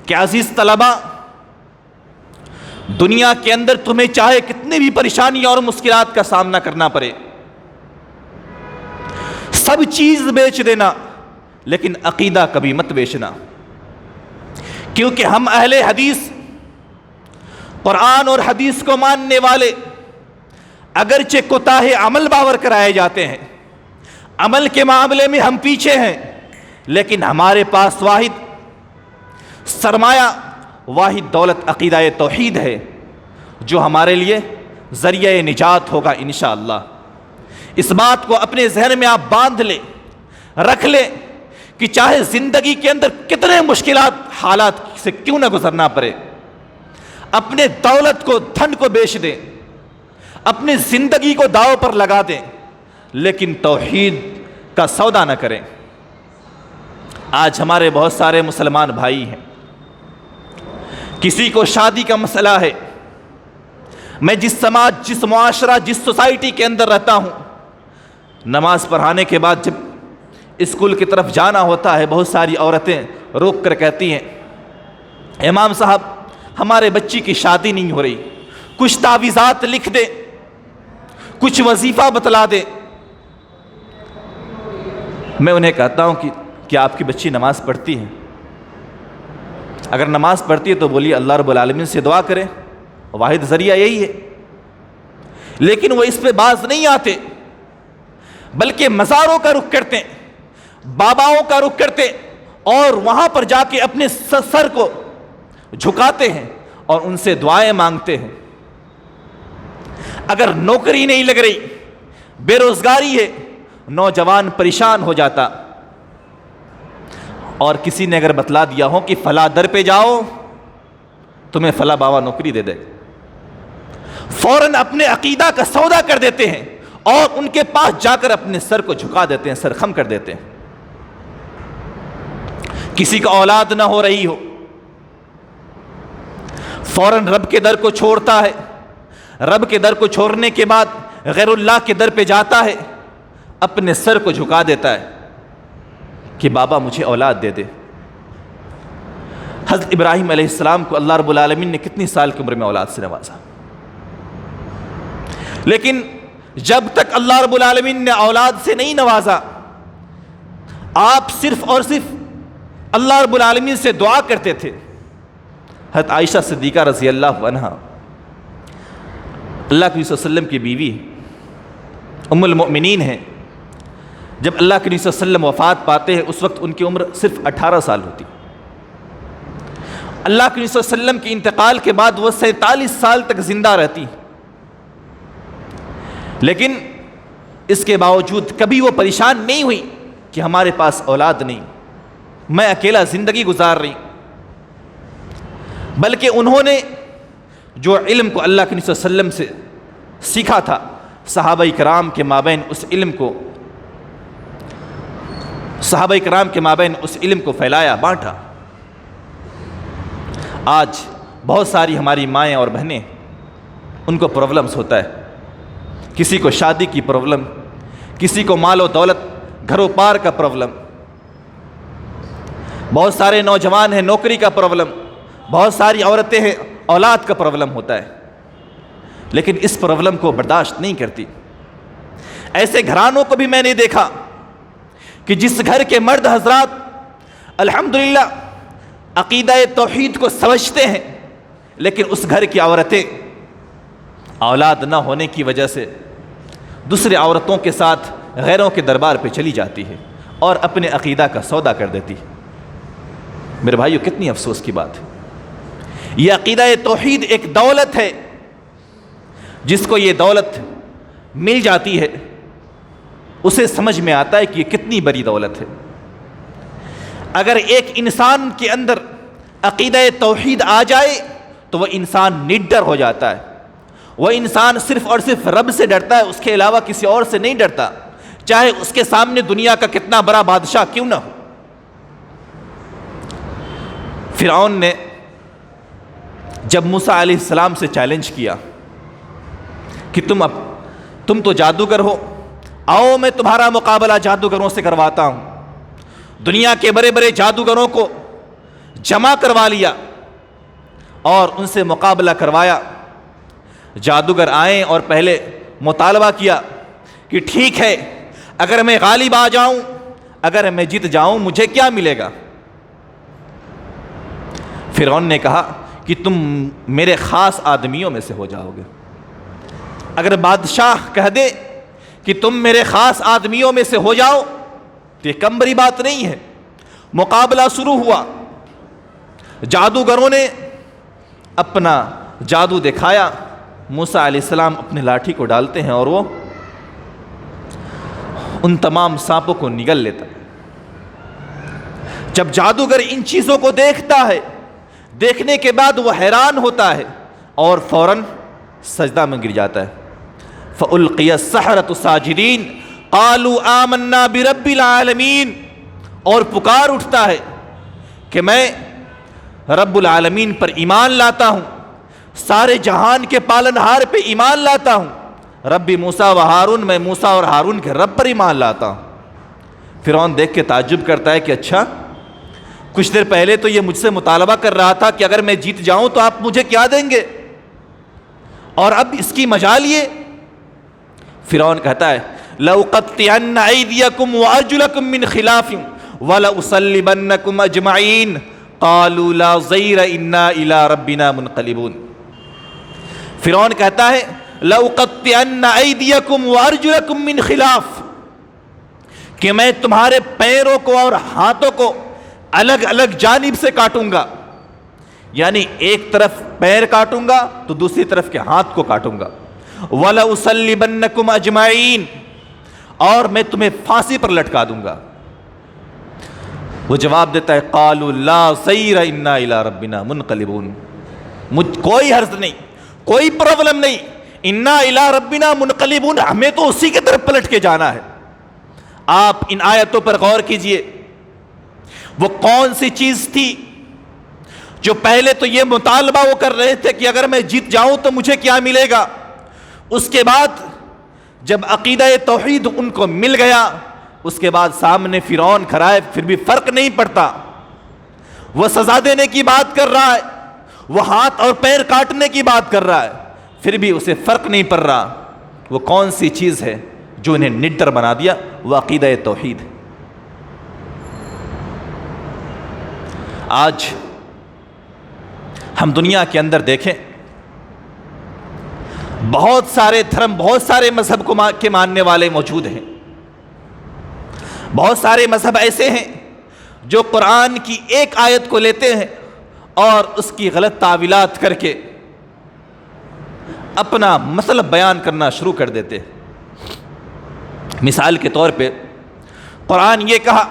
کہ عزیز طلباء، دنیا کے اندر تمہیں چاہے کتنی بھی پریشانیاں اور مشکلات کا سامنا کرنا پڑے، سب چیز بیچ دینا لیکن عقیدہ کبھی مت بیچنا. کیونکہ ہم اہل حدیث، قرآن اور حدیث کو ماننے والے، اگرچہ کوتاہ عمل باور کرائے جاتے ہیں، عمل کے معاملے میں ہم پیچھے ہیں، لیکن ہمارے پاس واحد سرمایہ، واحد دولت عقیدہ توحید ہے جو ہمارے لیے ذریعہ نجات ہوگا انشاءاللہ. اس بات کو اپنے ذہن میں آپ باندھ لیں، رکھ لیں کہ چاہے زندگی کے اندر کتنے مشکلات حالات سے کیوں نہ گزرنا پڑے، اپنے دولت کو، دھن کو بیچ دیں، اپنی زندگی کو داؤ پر لگا دیں، لیکن توحید کا سودا نہ کریں. آج ہمارے بہت سارے مسلمان بھائی ہیں، کسی کو شادی کا مسئلہ ہے. میں جس سماج، جس معاشرہ، جس سوسائٹی کے اندر رہتا ہوں، نماز پڑھانے کے بعد جب اسکول کی طرف جانا ہوتا ہے بہت ساری عورتیں روک کر کہتی ہیں امام صاحب ہمارے بچی کی شادی نہیں ہو رہی، کچھ تعویذات لکھ دے، کچھ وظیفہ بتلا دے. میں انہیں کہتا ہوں کہ کیا آپ کی بچی نماز پڑھتی ہے؟ اگر نماز پڑھتی ہے تو بولیے اللہ رب العالمین سے دعا کریں، واحد ذریعہ یہی ہے. لیکن وہ اس پہ باز نہیں آتے، بلکہ مزاروں کا رخ کرتے ہیں، باباؤں کا رخ کرتے اور وہاں پر جا کے اپنے سر کو جھکاتے ہیں اور ان سے دعائیں مانگتے ہیں۔ اگر نوکری نہیں لگ رہی، بے روزگاری ہے، نوجوان پریشان ہو جاتا اور کسی نے اگر بتلا دیا ہو کہ فلاں در پہ جاؤ تمہیں فلاں بابا نوکری دے دے، فوراً اپنے عقیدہ کا سودا کر دیتے ہیں اور ان کے پاس جا کر اپنے سر کو جھکا دیتے ہیں، سر خم کر دیتے ہیں۔ کسی کا اولاد نہ ہو رہی ہو، فوراً رب کے در کو چھوڑتا ہے، رب کے در کو چھوڑنے کے بعد غیر اللہ کے در پہ جاتا ہے، اپنے سر کو جھکا دیتا ہے کہ بابا مجھے اولاد دے دے۔ حضرت ابراہیم علیہ السلام کو اللہ رب العالمین نے کتنی سال کی عمر میں اولاد سے نوازا، لیکن جب تک اللہ رب العالمین نے اولاد سے نہیں نوازا، آپ صرف اور صرف اللہ رب العالمین سے دعا کرتے تھے۔ حضرت عائشہ صدیقہ رضی اللہ عنہا اللہ کے نبی صلی اللہ علیہ وسلم کی بیوی ام المؤمنین ہیں۔ جب اللہ کے نبی صلی اللہ علیہ وسلم وفات پاتے ہیں اس وقت ان کی عمر صرف 18 سال ہوتی۔ اللہ کے نبی صلی اللہ علیہ وسلم کے انتقال کے بعد وہ 47 سال تک زندہ رہتی، لیکن اس کے باوجود کبھی وہ پریشان نہیں ہوئی کہ ہمارے پاس اولاد نہیں، میں اکیلا زندگی گزار رہی، بلکہ انہوں نے جو علم کو اللہ کے نبی صلی اللہ علیہ وسلم سے سیکھا تھا، صحابہ کرام کے مابین اس علم کو پھیلایا، بانٹا۔ آج بہت ساری ہماری مائیں اور بہنیں، ان کو پرابلمس ہوتا ہے، کسی کو شادی کی پرابلم، کسی کو مال و دولت گھر و پار کا پرابلم، بہت سارے نوجوان ہیں نوکری کا پرابلم، بہت ساری عورتیں ہیں اولاد کا پرابلم ہوتا ہے، لیکن اس پرابلم کو برداشت نہیں کرتی۔ ایسے گھرانوں کو بھی میں نے دیکھا کہ جس گھر کے مرد حضرات الحمدللہ عقیدہ توحید کو سمجھتے ہیں، لیکن اس گھر کی عورتیں اولاد نہ ہونے کی وجہ سے دوسرے عورتوں کے ساتھ غیروں کے دربار پہ چلی جاتی ہے اور اپنے عقیدہ کا سودا کر دیتی ہے۔ میرے بھائیو، کتنی افسوس کی بات ہے۔ یہ عقیدہ توحید ایک دولت ہے، جس کو یہ دولت مل جاتی ہے اسے سمجھ میں آتا ہے کہ یہ کتنی بڑی دولت ہے۔ اگر ایک انسان کے اندر عقیدہ توحید آ جائے تو وہ انسان نڈر ہو جاتا ہے، وہ انسان صرف اور صرف رب سے ڈرتا ہے، اس کے علاوہ کسی اور سے نہیں ڈرتا، چاہے اس کے سامنے دنیا کا کتنا بڑا بادشاہ کیوں نہ ہو۔ فرعون نے جب موسیٰ علیہ السلام سے چیلنج کیا کہ تم تو جادوگر ہو، آؤ میں تمہارا مقابلہ جادوگروں سے کرواتا ہوں، دنیا کے بڑے بڑے جادوگروں کو جمع کروا لیا اور ان سے مقابلہ کروایا۔ جادوگر آئیں اور پہلے مطالبہ کیا کہ ٹھیک ہے، اگر میں غالب آ جاؤں، اگر میں جیت جاؤں مجھے کیا ملے گا؟ فرعون نے کہا کہ تم میرے خاص آدمیوں میں سے ہو جاؤ گے۔ اگر بادشاہ کہہ دے کہ تم میرے خاص آدمیوں میں سے ہو جاؤ تو یہ کم بڑی بات نہیں ہے۔ مقابلہ شروع ہوا، جادوگروں نے اپنا جادو دکھایا، موسیٰ علیہ السلام اپنے لاٹھی کو ڈالتے ہیں اور وہ ان تمام سانپوں کو نگل لیتا ہے۔ جب جادوگر ان چیزوں کو دیکھتا ہے، دیکھنے کے بعد وہ حیران ہوتا ہے اور فوراً سجدہ میں گر جاتا ہے۔ فَأُلْقِيَ السَّحَرَةُ سَاجِدِينَ قَالُوا آمَنَّا بِرَبِّ الْعَالَمِينَ، اور پکار اٹھتا ہے کہ میں رب العالمین پر ایمان لاتا ہوں، سارے جہان کے پالنہار پہ ایمان لاتا ہوں، رب موسیٰ و ہارون، میں موسیٰ اور ہارون کے رب پر ایمان لاتا ہوں۔ فرعون دیکھ کے تعجب کرتا ہے کہ اچھا، کچھ دیر پہلے تو یہ مجھ سے مطالبہ کر رہا تھا کہ اگر میں جیت جاؤں تو آپ مجھے کیا دیں گے، اور اب اس کی مجال یہ۔ فرعون کہتا ہے لَأُقَطِّعَنَّ أَيْدِيَكُمْ وَأَرْجُلَكُمْ مِنْ خِلَافٍ وَلَأُصَلِّبَنَّكُمْ أَجْمَعِينَ قَالُوا لَا ضَيْرَ إِنَّا إِلَىٰ رَبِّنَا مُنْقَلِبُونَ۔ فرعون کہتا ہے لَأُقَطِّعَنَّ أَيْدِيَكُمْ وَأَرْجُلَكُمْ مِنْ خِلَافٍ، کہ میں تمہارے پیروں کو اور ہاتھوں کو الگ الگ جانب سے کاٹوں گا، یعنی ایک طرف پیر کاٹوں گا تو دوسری طرف کے ہاتھ کو کاٹوں گا۔ وَلَأُصَلِّبَنَّكُمْ أَجْمَعِينَ، اور میں تمہیں پھانسی پر لٹکا دوں گا۔ وہ جواب دیتا ہے قَالُوا لَا ضَيْرَ إِنَّا إِلَىٰ رَبِّنَا مُنْقَلِبُونَ، کوئی حرج نہیں، کوئی پرابلم نہیں، اِنَّا إِلَىٰ رَبِّنَا مُنْقَلِبُونَ، ہمیں تو اسی کی طرف پلٹ کے جانا ہے۔ آپ ان آیتوں پر غور کیجئے، وہ کون سی چیز تھی جو پہلے تو یہ مطالبہ وہ کر رہے تھے کہ اگر میں جیت جاؤں تو مجھے کیا ملے گا، اس کے بعد جب عقیدہ توحید ان کو مل گیا، اس کے بعد سامنے فرعون کھڑا ہے، پھر بھی فرق نہیں پڑتا، وہ سزا دینے کی بات کر رہا ہے، وہ ہاتھ اور پیر کاٹنے کی بات کر رہا ہے، پھر بھی اسے فرق نہیں پڑ رہا۔ وہ کون سی چیز ہے جو انہیں نڈر بنا دیا؟ وہ عقیدہ توحید۔ آج ہم دنیا کے اندر دیکھیں، بہت سارے دھرم، بہت سارے مذہب کے ماننے والے موجود ہیں، بہت سارے مذہب ایسے ہیں جو قرآن کی ایک آیت کو لیتے ہیں اور اس کی غلط تعویلات کر کے اپنا مطلب بیان کرنا شروع کر دیتے ہیں۔ مثال کے طور پہ قرآن یہ کہا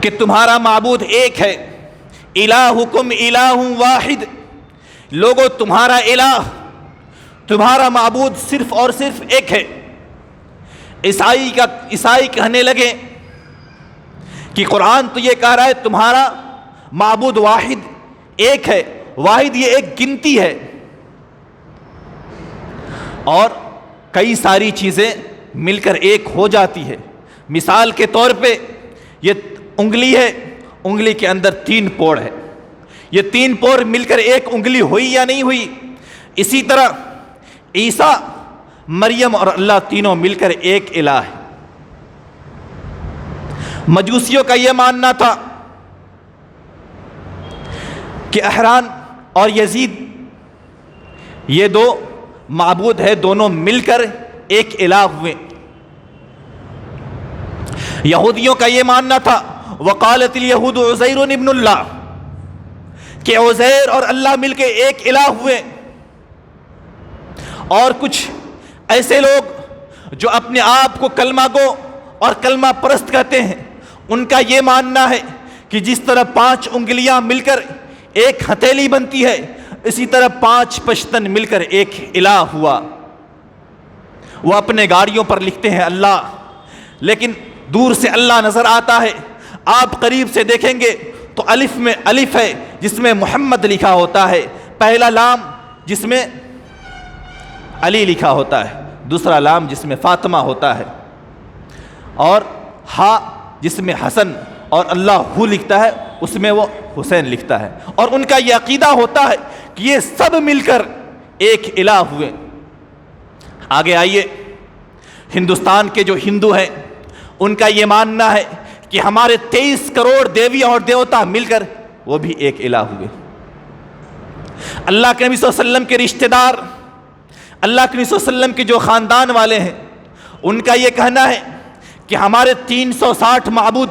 کہ تمہارا معبود ایک ہے، الہکم الہ واحد، لوگو تمہارا الہ، تمہارا معبود صرف اور صرف ایک ہے۔ عیسائی کہنے لگے کہ قرآن تو یہ کہہ رہا ہے تمہارا معبود واحد ایک ہے، واحد یہ ایک گنتی ہے، اور کئی ساری چیزیں مل کر ایک ہو جاتی ہے۔ مثال کے طور پہ یہ انگلی ہے، انگلی کے اندر 3 پوڑ ہے، یہ 3 پوڑ مل کر ایک انگلی ہوئی یا نہیں ہوئی؟ اسی طرح عیسیٰ، مریم اور اللہ تینوں مل کر ایک الہ ہے۔ مجوسیوں کا یہ ماننا تھا کہ احران اور یزید یہ 2 معبود ہے، دونوں مل کر ایک الہ ہوئے۔ یہودیوں کا یہ ماننا تھا وقالت الیہود عزیر ابن اللہ، کہ عزیر اور اللہ مل کے ایک الہ ہوئے۔ اور کچھ ایسے لوگ جو اپنے آپ کو کلمہ گو اور کلمہ پرست کہتے ہیں، ان کا یہ ماننا ہے کہ جس طرح 5 انگلیاں مل کر ایک ہتھیلی بنتی ہے، اسی طرح 5 پشتن مل کر ایک الہ ہوا۔ وہ اپنے گاڑیوں پر لکھتے ہیں اللہ، لیکن دور سے اللہ نظر آتا ہے، آپ قریب سے دیکھیں گے تو الف میں الف ہے جس میں محمد لکھا ہوتا ہے، پہلا لام جس میں علی لکھا ہوتا ہے، دوسرا لام جس میں فاطمہ ہوتا ہے، اور ہا جس میں حسن اور اللہ ہو لکھتا ہے، اس میں وہ حسین لکھتا ہے۔ اور ان کا یہ عقیدہ ہوتا ہے کہ یہ سب مل کر ایک الہ ہوئے۔ آگے آئیے، ہندوستان کے جو ہندو ہیں ان کا یہ ماننا ہے کہ ہمارے 23 کروڑ دیویاں اور دیوتا مل کر وہ بھی ایک الہ ہوئے۔ اللہ کے نبی صلی اللہ علیہ وسلم کے رشتہ دار، اللہ کے نبی صلی اللہ علیہ وسلم کے جو خاندان والے ہیں، ان کا یہ کہنا ہے کہ ہمارے 360 معبود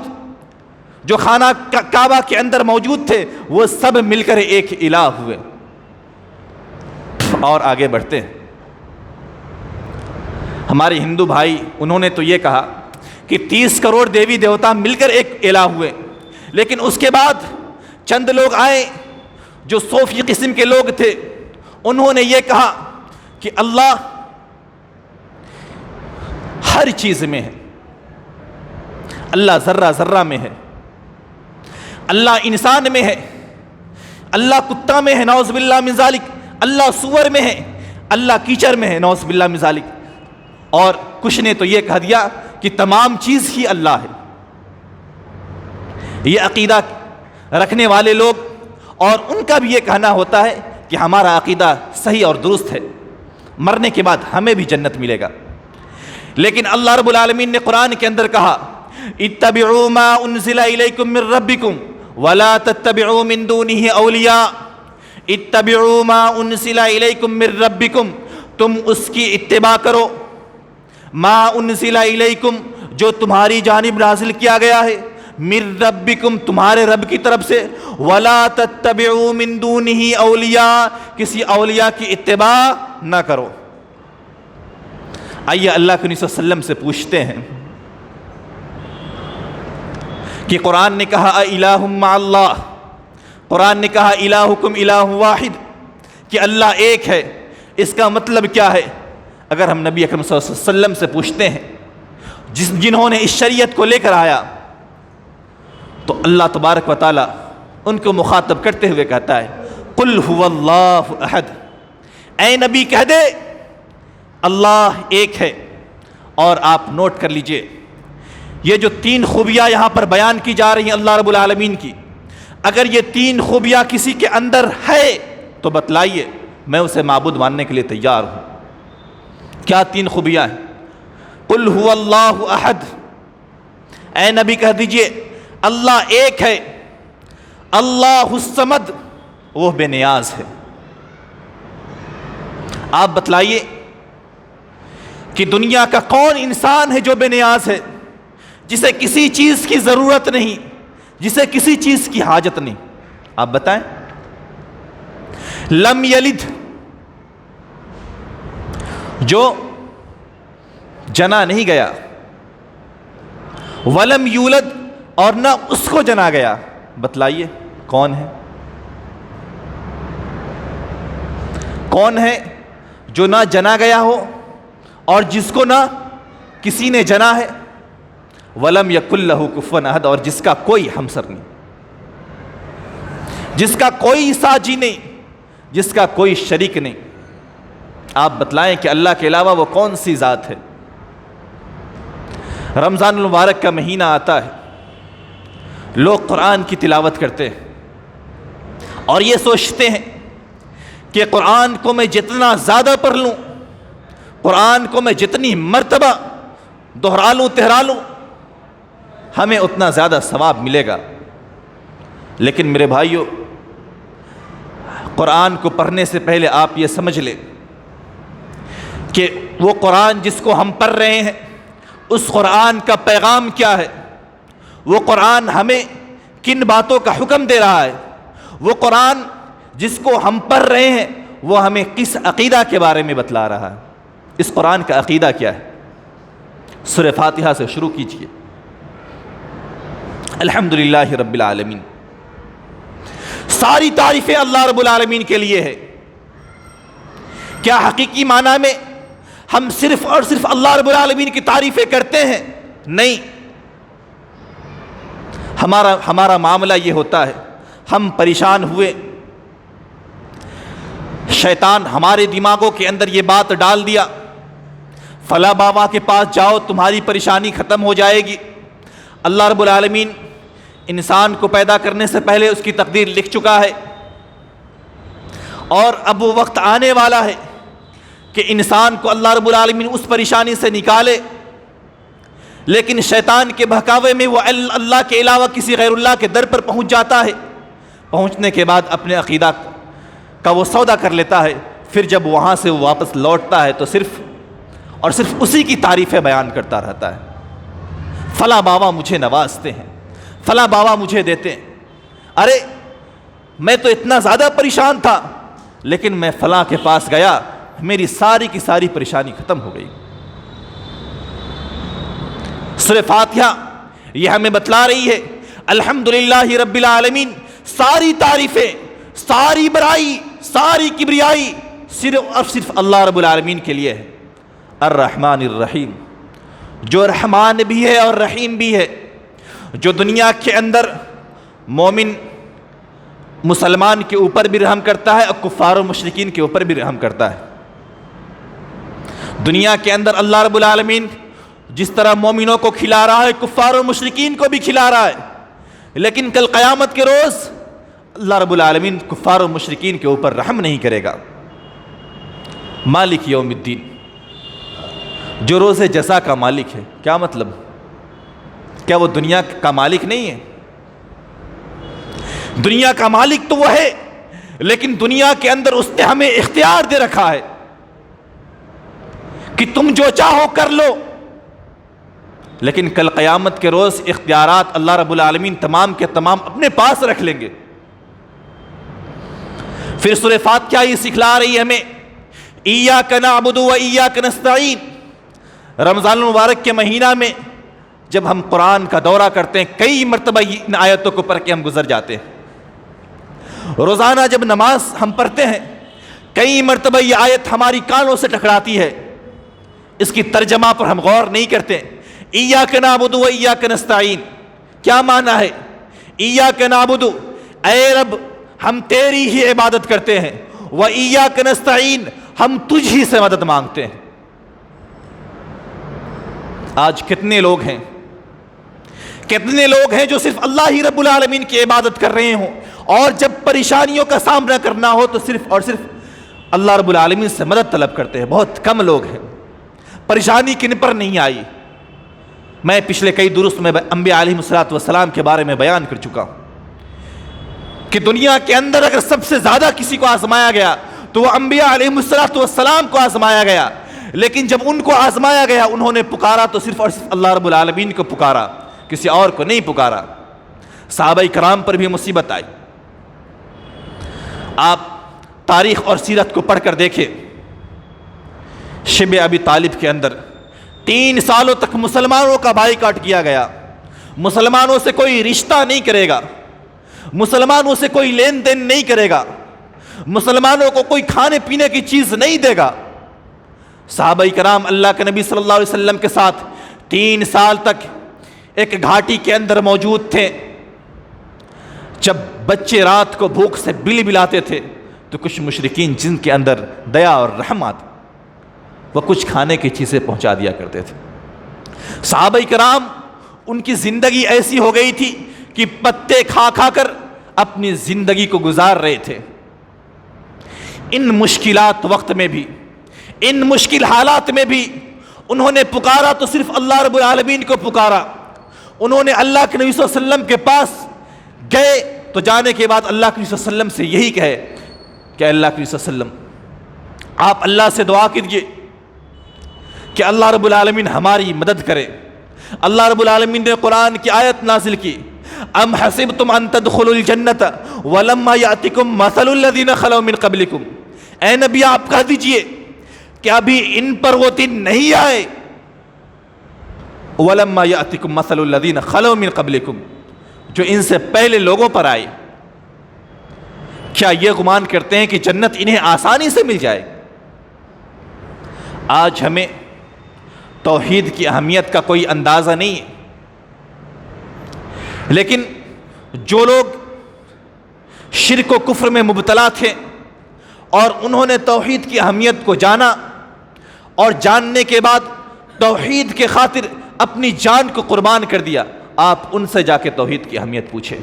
جو خانہ کعبہ کے اندر موجود تھے وہ سب مل کر ایک الہ ہوئے۔ اور آگے بڑھتے ہیں، ہمارے ہندو بھائی انہوں نے تو یہ کہا کہ 30 کروڑ دیوی دیوتا مل کر ایک الہ ہوئے، لیکن اس کے بعد چند لوگ آئے جو صوفی قسم کے لوگ تھے، انہوں نے یہ کہا کہ اللہ ہر چیز میں ہے، اللہ ذرہ ذرہ میں ہے، اللہ انسان میں ہے، اللہ کتا میں ہے نعوذ باللہ من ذالک، اللہ سور میں ہے، اللہ کیچڑ میں ہے نعوذ باللہ من ذالک۔ اور کچھ نے تو یہ کہہ دیا کہ تمام چیز ہی اللہ ہے۔ یہ عقیدہ رکھنے والے لوگ، اور ان کا بھی یہ کہنا ہوتا ہے کہ ہمارا عقیدہ صحیح اور درست ہے، مرنے کے بعد ہمیں بھی جنت ملے گا۔ لیکن اللہ رب العالمین نے قرآن کے اندر کہا اتبعوا ما انزل الیکم من ربکم ولا تتبعوا من دونہ اولیاء، اتبعوا ما انزل الیکم من ربکم، تم اس کی اتباع کرو، ما انزل الیکم جو تمہاری جانب نازل کیا گیا ہے، من ربکم تمہارے رب کی طرف سے، ولا تتبعوا من دونہ اولیاء کسی اولیاء کی اتباع نہ کرو۔ آئیے اللہ کے نبی صلی اللہ علیہ وسلم سے پوچھتے ہیں کہ قرآن نے کہا الہ مع اللہ، قرآن نے کہا الہکم الہ واحد، کہ اللہ ایک ہے، اس کا مطلب کیا ہے؟ اگر ہم نبی اکرم صلی اللہ علیہ وسلم سے پوچھتے ہیں جنہوں نے اس شریعت کو لے کر آیا، تو اللہ تبارک و تعالی ان کو مخاطب کرتے ہوئے کہتا ہے قل هو اللہ احد، اے نبی کہہ دے اللہ ایک ہے۔ اور آپ نوٹ کر لیجئے یہ جو 3 خوبیاں یہاں پر بیان کی جا رہی ہیں اللہ رب العالمین کی، اگر یہ 3 خوبیاں کسی کے اندر ہے تو بتلائیے، میں اسے معبود ماننے کے لیے تیار ہوں۔ کیا 3 خوبیاں ہیں؟ قل هو اللہ احد، اے نبی کہہ دیجئے اللہ ایک ہے، اللہ الصمد وہ بے نیاز ہے۔ آپ بتلائیے کہ دنیا کا کون انسان ہے جو بے نیاز ہے، جسے کسی چیز کی ضرورت نہیں، جسے کسی چیز کی حاجت نہیں؟ آپ بتائیں۔ لم یلد جو جنا نہیں گیا، ولم یولد اور نہ اس کو جنا گیا، بتلائیے کون ہے؟ کون ہے جو نہ جنا گیا ہو اور جس کو نہ کسی نے جنا ہے؟ ولم یکن لہ کفوا احد، اور جس کا کوئی ہمسر نہیں، جس کا کوئی ساجی نہیں، جس کا کوئی شریک نہیں۔ آپ بتلائیں کہ اللہ کے علاوہ وہ کون سی ذات ہے؟ رمضان المبارک کا مہینہ آتا ہے، لوگ قرآن کی تلاوت کرتے ہیں اور یہ سوچتے ہیں کہ قرآن کو میں جتنا زیادہ پڑھ لوں، قرآن کو میں جتنی مرتبہ دہرا لوں تہرا لوں، ہمیں اتنا زیادہ ثواب ملے گا۔ لیکن میرے بھائیو، قرآن کو پڑھنے سے پہلے آپ یہ سمجھ لیں کہ وہ قرآن جس کو ہم پڑھ رہے ہیں، اس قرآن کا پیغام کیا ہے؟ وہ قرآن ہمیں کن باتوں کا حکم دے رہا ہے؟ وہ قرآن جس کو ہم پڑھ رہے ہیں وہ ہمیں کس عقیدہ کے بارے میں بتلا رہا ہے؟ اس قرآن کا عقیدہ کیا ہے؟ سورہ فاتحہ سے شروع کیجئے۔ الحمدللہ رب العالمین، ساری تعریفیں اللہ رب العالمین کے لیے ہے۔ کیا حقیقی معنی میں ہم صرف اور صرف اللہ رب العالمین کی تعریفیں کرتے ہیں؟ نہیں، ہمارا معاملہ یہ ہوتا ہے، ہم پریشان ہوئے، شیطان ہمارے دماغوں کے اندر یہ بات ڈال دیا فلاں بابا کے پاس جاؤ تمہاری پریشانی ختم ہو جائے گی۔ اللہ رب العالمین انسان کو پیدا کرنے سے پہلے اس کی تقدیر لکھ چکا ہے، اور اب وہ وقت آنے والا ہے کہ انسان کو اللہ رب العالمین اس پریشانی سے نکالے، لیکن شیطان کے بہکاوے میں وہ اللہ کے علاوہ کسی غیر اللہ کے در پر پہنچ جاتا ہے۔ پہنچنے کے بعد اپنے عقیدہ کا وہ سودا کر لیتا ہے، پھر جب وہاں سے وہ واپس لوٹتا ہے تو صرف اور صرف اسی کی تعریفیں بیان کرتا رہتا ہے۔ فلاں بابا مجھے نوازتے ہیں، فلاں بابا مجھے دیتے ہیں، ارے میں تو اتنا زیادہ پریشان تھا لیکن میں فلاں کے پاس گیا، میری ساری کی ساری پریشانی ختم ہو گئی۔ سورہ فاتحہ یہ ہمیں بتلا رہی ہے الحمدللہ رب العالمین، ساری تعریفیں، ساری برائی، ساری کبریائی صرف اور صرف اللہ رب العالمین کے لیے ہے۔ الرحمن الرحیم، جو رحمان بھی ہے اور رحیم بھی ہے، جو دنیا کے اندر مومن مسلمان کے اوپر بھی رحم کرتا ہے اور کفار و مشرکین کے اوپر بھی رحم کرتا ہے۔ دنیا کے اندر اللہ رب العالمین جس طرح مومنوں کو کھلا رہا ہے، کفار و مشرکین کو بھی کھلا رہا ہے، لیکن کل قیامت کے روز اللہ رب العالمین کفار و مشرکین کے اوپر رحم نہیں کرے گا۔ مالک یوم الدین، جو روز جزا کا مالک ہے، کیا مطلب؟ کیا وہ دنیا کا مالک نہیں ہے؟ دنیا کا مالک تو وہ ہے، لیکن دنیا کے اندر اس نے ہمیں اختیار دے رکھا ہے کہ تم جو چاہو کر لو، لیکن کل قیامت کے روز اختیارات اللہ رب العالمین تمام کے تمام اپنے پاس رکھ لیں گے۔ پھر سورہ فاتحہ یہ سکھلا رہی ہے ہمیں ایاک نعبد و ایاک نستعین۔ رمضان المبارک کے مہینہ میں جب ہم قرآن کا دورہ کرتے ہیں کئی مرتبہ ان آیتوں کو پڑھ کے ہم گزر جاتے ہیں۔ روزانہ جب نماز ہم پڑھتے ہیں کئی مرتبہ یہ آیت ہماری کانوں سے ٹکراتی ہے، اس کی ترجمہ پر ہم غور نہیں کرتے۔ ایاک نعبد و ایاک نستعین کیا معنی ہے؟ ایاک نعبد، اے رب ہم تیری ہی عبادت کرتے ہیں، و ایاک نستعین ہم تجھ ہی سے مدد مانگتے ہیں۔ آج کتنے لوگ ہیں جو صرف اللہ ہی رب العالمین کی عبادت کر رہے ہوں، اور جب پریشانیوں کا سامنا کرنا ہو تو صرف اور صرف اللہ رب العالمین سے مدد طلب کرتے ہیں۔ بہت کم لوگ ہیں۔ پریشانی کن پر نہیں آئی؟ میں پچھلے کئی دروس میں انبیاء علیہ السلام کے بارے میں بیان کر چکا ہوں کہ دنیا کے اندر اگر سب سے زیادہ کسی کو آزمایا گیا تو وہ انبیاء علیہ السلام کو آزمایا گیا، لیکن جب ان کو آزمایا گیا انہوں نے پکارا تو صرف اور صرف اللہ رب العالمین کو پکارا، کسی اور کو نہیں پکارا۔ صحابہ کرام پر بھی مصیبت آئی۔ آپ تاریخ اور سیرت کو پڑھ کر دیکھیں، شب ابی طالب کے اندر 3 سالوں تک مسلمانوں کا بائیکاٹ کیا گیا۔ مسلمانوں سے کوئی رشتہ نہیں کرے گا، مسلمانوں سے کوئی لین دین نہیں کرے گا، مسلمانوں کو کوئی کھانے پینے کی چیز نہیں دے گا۔ صحابہ کرام اللہ کے نبی صلی اللہ علیہ وسلم کے ساتھ 3 سال تک ایک گھاٹی کے اندر موجود تھے۔ جب بچے رات کو بھوک سے بل بلاتے تھے تو کچھ مشرکین جن کے اندر دیا اور رحم آتی وہ کچھ کھانے کی چیزیں پہنچا دیا کرتے تھے۔ صحابہ کرام ان کی زندگی ایسی ہو گئی تھی کہ پتے کھا کھا کر اپنی زندگی کو گزار رہے تھے۔ ان مشکلات وقت میں بھی، ان مشکل حالات میں بھی انہوں نے پکارا تو صرف اللہ رب العالمین کو پکارا۔ انہوں نے اللہ کے نبی صلی اللہ علیہ وسلم کے پاس گئے تو جانے کے بعد اللہ کے نبی صلی اللہ علیہ وسلم سے یہی کہے کہ اللہ کے نبی صلی اللہ علیہ وسلم آپ اللہ سے دعا کیجئے کہ اللہ رب العالمین ہماری مدد کرے۔ اللہ رب العالمین نے قرآن کی آیت نازل کی، ام حسبتم ان تدخلوا الجنۃ ولما یاتکم مثل الذین خلوا من قبلکم۔ اے نبی آپ کہہ دیجئے کہ ابھی ان پر وہ دن نہیں آئے، ولما یاتکم مثل الذین خلوا من قبلکم، جو ان سے پہلے لوگوں پر آئے۔ کیا یہ گمان کرتے ہیں کہ جنت انہیں آسانی سے مل جائے؟ آج ہمیں توحید کی اہمیت کا کوئی اندازہ نہیں ہے، لیکن جو لوگ شرک و کفر میں مبتلا تھے اور انہوں نے توحید کی اہمیت کو جانا اور جاننے کے بعد توحید کے خاطر اپنی جان کو قربان کر دیا، آپ ان سے جا کے توحید کی اہمیت پوچھیں۔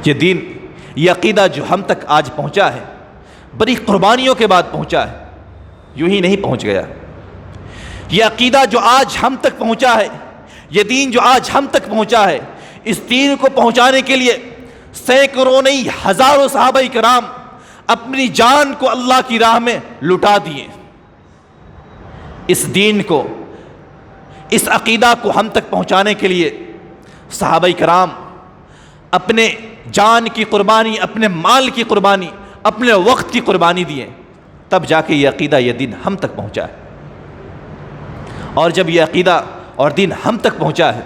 یہ دین، یہ عقیدہ جو ہم تک آج پہنچا ہے بڑی قربانیوں کے بعد پہنچا ہے، یوں ہی نہیں پہنچ گیا۔ یہ عقیدہ جو آج ہم تک پہنچا ہے، یہ دین جو آج ہم تک پہنچا ہے، اس دین کو پہنچانے کے لیے سینکڑوں نہیں ہزاروں صحابہ کرام اپنی جان کو اللہ کی راہ میں لٹا دیے۔ اس دین کو، اس عقیدہ کو ہم تک پہنچانے کے لیے صحابہ کرام اپنے جان کی قربانی، اپنے مال کی قربانی، اپنے وقت کی قربانی دیے، تب جا کے یہ عقیدہ، یہ دین ہم تک پہنچا ہے۔ اور جب یہ عقیدہ اور دین ہم تک پہنچا ہے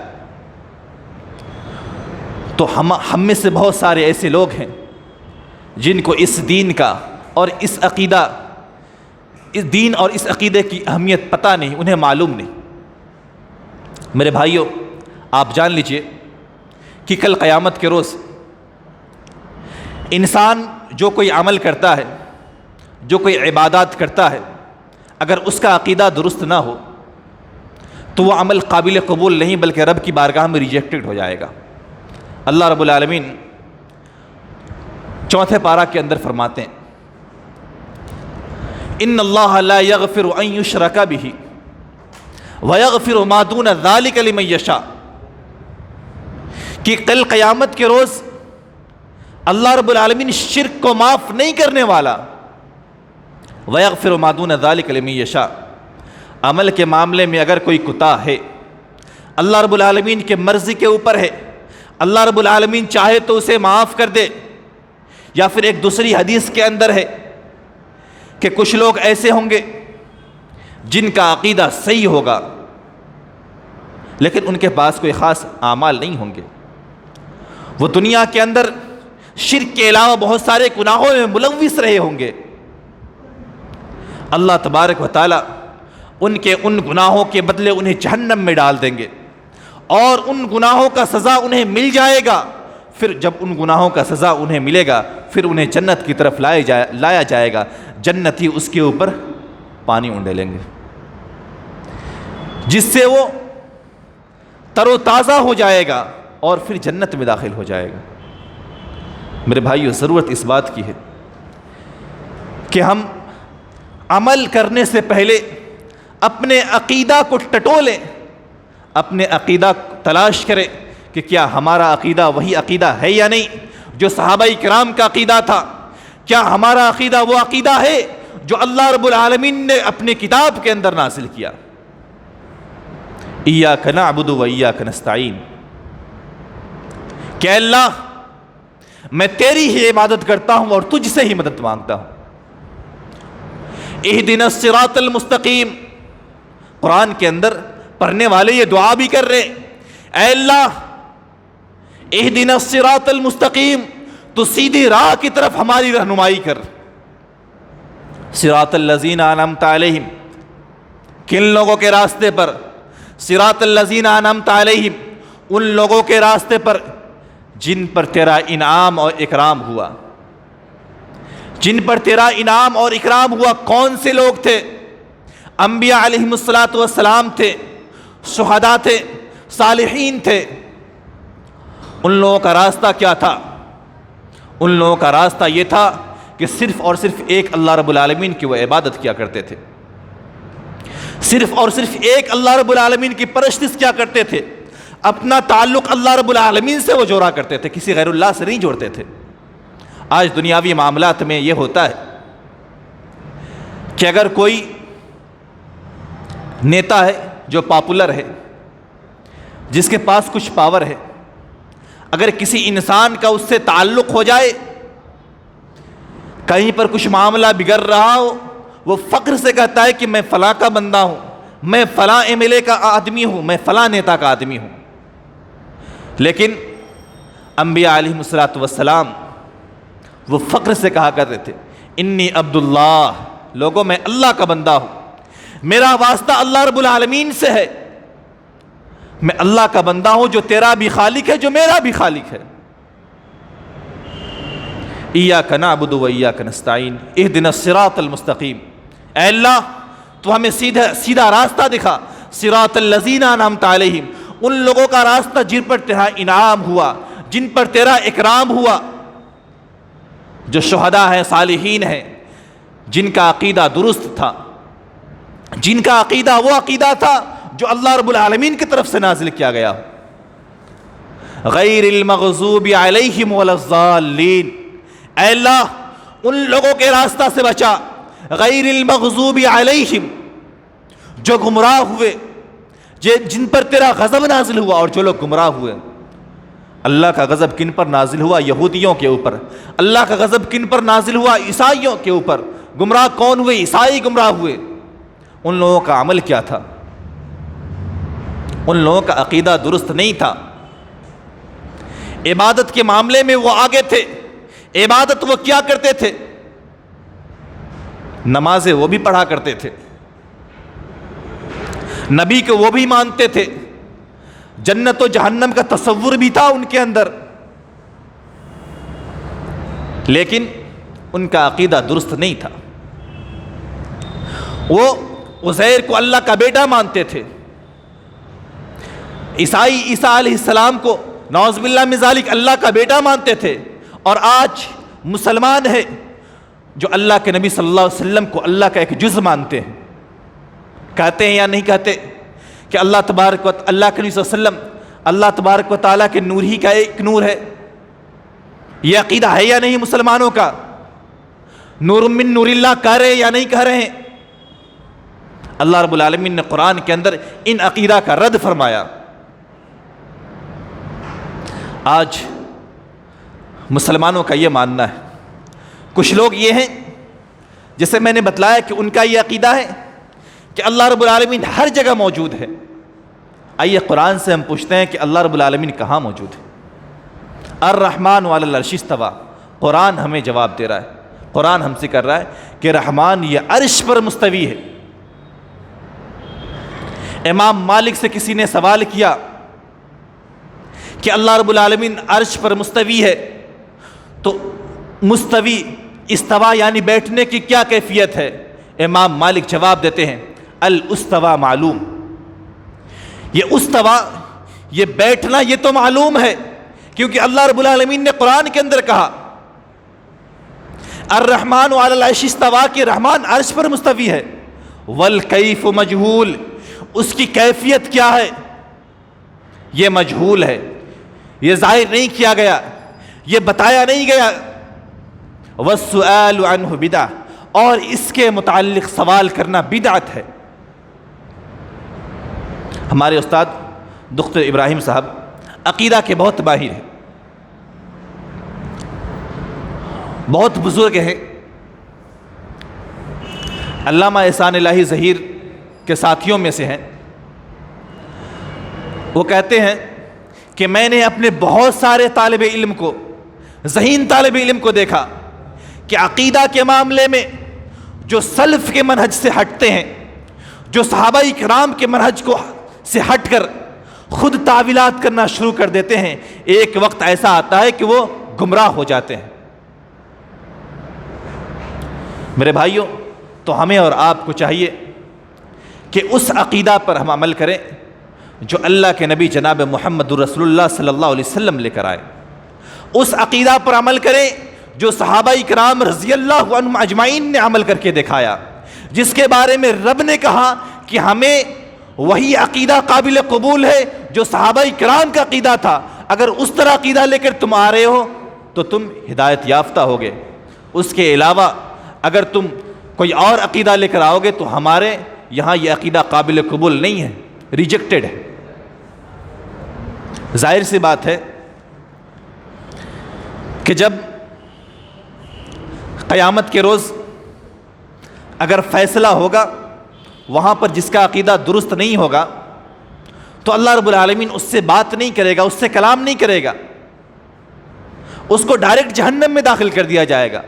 تو ہم میں سے بہت سارے ایسے لوگ ہیں جن کو اس دین کا اور اس عقیدہ، اس دین اور اس عقیدے کی اہمیت پتہ نہیں، انہیں معلوم نہیں۔ میرے بھائیوں، آپ جان لیجئے کہ کل قیامت کے روز انسان جو کوئی عمل کرتا ہے، جو کوئی عبادات کرتا ہے، اگر اس کا عقیدہ درست نہ ہو تو وہ عمل قابل قبول نہیں بلکہ رب کی بارگاہ میں ریجیکٹڈ ہو جائے گا۔ اللہ رب العالمین 4 پارہ کے اندر فرماتے ہیں، ان اللہ لا یغفر ان یشرک بہ ویغفر ما دون ذلک لمن یشاء، کہ کل قیامت کے روز اللہ رب العالمین شرک کو معاف نہیں کرنے والا، ویغفر ما دون ذلک لمن یشاء، عمل کے معاملے میں اگر کوئی کوتاہ ہے، اللہ رب العالمین کے مرضی کے اوپر ہے، اللہ رب العالمین چاہے تو اسے معاف کر دے، یا پھر ایک دوسری حدیث کے اندر ہے کہ کچھ لوگ ایسے ہوں گے جن کا عقیدہ صحیح ہوگا لیکن ان کے پاس کوئی خاص اعمال نہیں ہوں گے، وہ دنیا کے اندر شرک کے علاوہ بہت سارے گناہوں میں ملوث رہے ہوں گے، اللہ تبارک و تعالیٰ ان کے ان گناہوں کے بدلے انہیں جہنم میں ڈال دیں گے، اور ان گناہوں کا سزا انہیں مل جائے گا۔ پھر جب ان گناہوں کا سزا انہیں ملے گا پھر انہیں جنت کی طرف لایا جائے گا، جنتی اس کے اوپر پانی اونڈیلیں گے جس سے وہ تر و تازہ ہو جائے گا اور پھر جنت میں داخل ہو جائے گا۔ میرے بھائیو، ضرورت اس بات کی ہے کہ ہم عمل کرنے سے پہلے اپنے عقیدہ کو ٹٹولیں، اپنے عقیدہ تلاش کریں کہ کیا ہمارا عقیدہ وہی عقیدہ ہے یا نہیں جو صحابہ کرام کا عقیدہ تھا، کیا ہمارا عقیدہ وہ عقیدہ ہے جو اللہ رب العالمین نے اپنی کتاب کے اندر نازل کیا۔ ایاک نعبد و ایاک نستعین، کہ اللہ میں تیری ہی عبادت کرتا ہوں اور تجھ سے ہی مدد مانگتا ہوں۔ اہدنا الصراط المستقیم، قرآن کے اندر پڑھنے والے یہ دعا بھی کر رہے، اے اللہ اہدنا الصراط المستقیم، تو سیدھی راہ کی طرف ہماری رہنمائی کر۔ صراط الذین انعمت علیہم، کن لوگوں کے راستے پر؟ صراط الذین انعمت علیہم، ان لوگوں کے راستے پر جن پر تیرا انعام اور اکرام ہوا، جن پر تیرا انعام اور اکرام ہوا۔ کون سے لوگ تھے؟ انبیاء علیہم السلام تھے، شہداء تھے، صالحین تھے۔ ان لوگوں کا راستہ کیا تھا؟ ان لوگوں کا راستہ یہ تھا کہ صرف اور صرف ایک اللہ رب العالمین کی وہ عبادت کیا کرتے تھے، صرف اور صرف ایک اللہ رب العالمین کی پرستش کیا کرتے تھے، اپنا تعلق اللہ رب العالمین سے وہ جوڑا کرتے تھے، کسی غیر اللہ سے نہیں جوڑتے تھے۔ آج دنیاوی معاملات میں یہ ہوتا ہے کہ اگر کوئی نیتا ہے جو پاپولر ہے، جس کے پاس کچھ پاور ہے، اگر کسی انسان کا اس سے تعلق ہو جائے، کہیں پر کچھ معاملہ بگڑ رہا ہو، وہ فخر سے کہتا ہے کہ میں فلاں کا بندہ ہوں، میں فلاں ایم ایل اے کا آدمی ہوں، میں فلاں نیتا کا آدمی ہوں۔ لیکن انبیاء علیہم السلام وہ فخر سے کہا کرتے تھے انی عبداللہ، لوگوں میں اللہ کا بندہ ہوں، میرا واسطہ اللہ رب العالمین سے ہے، میں اللہ کا بندہ ہوں جو تیرا بھی خالق ہے، جو میرا بھی خالق ہے۔ ایاک نعبد و ایاک نستعین اہدنا الصراط المستقیم، اے اللہ تو ہمیں سیدھا راستہ دکھا، صراط الذین انعمت علیہم، ان لوگوں کا راستہ جن پر تیرا انعام ہوا، جن پر تیرا اکرام ہوا، جو شہداء ہیں، صالحین ہیں، جن کا عقیدہ درست تھا، جن کا عقیدہ وہ عقیدہ تھا جو اللہ رب العالمین کی طرف سے نازل کیا گیا ہو۔ غیر المغضوب علیہم ولا الضالین، اے اللہ ان لوگوں کے راستہ سے بچا، غیر المغضوب علیہم، جو گمراہ ہوئے، جن پر تیرا غضب نازل ہوا، اور جو لوگ گمراہ ہوئے۔ اللہ کا غضب کن پر نازل ہوا؟ یہودیوں کے اوپر۔ اللہ کا غضب کن پر نازل ہوا؟ عیسائیوں کے اوپر۔ گمراہ کون ہوئے؟ عیسائی گمراہ ہوئے۔ ان لوگوں کا عمل کیا تھا؟ ان لوگوں کا عقیدہ درست نہیں تھا۔ عبادت کے معاملے میں وہ آگے تھے، عبادت وہ کیا کرتے تھے؟ نمازیں وہ بھی پڑھا کرتے تھے، نبی کو وہ بھی مانتے تھے، جنت و جہنم کا تصور بھی تھا ان کے اندر، لیکن ان کا عقیدہ درست نہیں تھا۔ وہ عزیر کو اللہ کا بیٹا مانتے تھے، عیسائی عیسیٰ علیہ السلام کو نعوذ باللہ من ذالک اللہ کا بیٹا مانتے تھے، اور آج مسلمان ہے جو اللہ کے نبی صلی اللہ علیہ وسلم کو اللہ کا ایک جز مانتے ہیں۔ کہتے ہیں یا نہیں کہتے کہ اللہ تبارک و اللہ کے نبی صلی اللہ علیہ وسلم اللہ تبارک و تعالیٰ کے نور ہی کا ایک نور ہے؟ یہ عقیدہ ہے یا نہیں مسلمانوں کا؟ نور من نور اللہ کہہ رہے یا نہیں کہہ رہے ہیں؟ اللہ رب العالمین نے قرآن کے اندر ان عقیدہ کا رد فرمایا۔ آج مسلمانوں کا یہ ماننا ہے، کچھ لوگ یہ ہیں جیسے میں نے بتلایا کہ ان کا یہ عقیدہ ہے کہ اللہ رب العالمین ہر جگہ موجود ہے۔ آئیے قرآن سے ہم پوچھتے ہیں کہ اللہ رب العالمین کہاں موجود ہے؟ الرحمن علی العرش استویٰ، قرآن ہمیں جواب دے رہا ہے، قرآن ہم سے کر رہا ہے کہ رحمان یہ عرش پر مستوی ہے۔ امام مالک سے کسی نے سوال کیا کہ اللہ رب العالمین عرش پر مستوی ہے تو مستوی استوا یعنی بیٹھنے کی کیا کیفیت ہے؟ امام مالک جواب دیتے ہیں الاستوا معلوم، یہ استوا یہ بیٹھنا یہ تو معلوم ہے، کیونکہ اللہ رب العالمین نے قرآن کے اندر کہا الرحمن علی العرش استویٰ کہ رحمان عرش پر مستوی ہے، والکیف مجہول، اس کی کیفیت کیا ہے یہ مجہول ہے، یہ ظاہر نہیں کیا گیا، یہ بتایا نہیں گیا۔ والسؤال عنہ بدعہ، اور اس کے متعلق سوال کرنا بدعت ہے۔ ہمارے استاد دکتور ابراہیم صاحب عقیدہ کے بہت ماہر ہیں، بہت بزرگ ہیں، علامہ احسان الہی ظہیر کے ساتھیوں میں سے ہیں۔ وہ کہتے ہیں کہ میں نے اپنے بہت سارے طالب علم کو، ذہین طالب علم کو دیکھا کہ عقیدہ کے معاملے میں جو سلف کے منہج سے ہٹتے ہیں، جو صحابہ کرام کے منہج کو سے ہٹ کر خود تعویلات کرنا شروع کر دیتے ہیں، ایک وقت ایسا آتا ہے کہ وہ گمراہ ہو جاتے ہیں۔ میرے بھائیوں، تو ہمیں اور آپ کو چاہیے کہ اس عقیدہ پر ہم عمل کریں جو اللہ کے نبی جناب محمد رسول اللہ صلی اللہ علیہ وسلم لے کر آئے، اس عقیدہ پر عمل کریں جو صحابہ کرام رضی اللہ عنہم اجمعین نے عمل کر کے دکھایا، جس کے بارے میں رب نے کہا کہ ہمیں وہی عقیدہ قابل قبول ہے جو صحابہ کرام کا عقیدہ تھا، اگر اس طرح عقیدہ لے کر تم آ رہے ہو تو تم ہدایت یافتہ ہوگے، اس کے علاوہ اگر تم کوئی اور عقیدہ لے کر آؤ گے تو ہمارے یہاں یہ عقیدہ قابل قبول نہیں ہے، ریجیکٹڈ ہے۔ ظاہر سی بات ہے کہ جب قیامت کے روز اگر فیصلہ ہوگا وہاں پر جس کا عقیدہ درست نہیں ہوگا تو اللہ رب العالمین اس سے بات نہیں کرے گا، اس سے کلام نہیں کرے گا، اس کو ڈائریکٹ جہنم میں داخل کر دیا جائے گا۔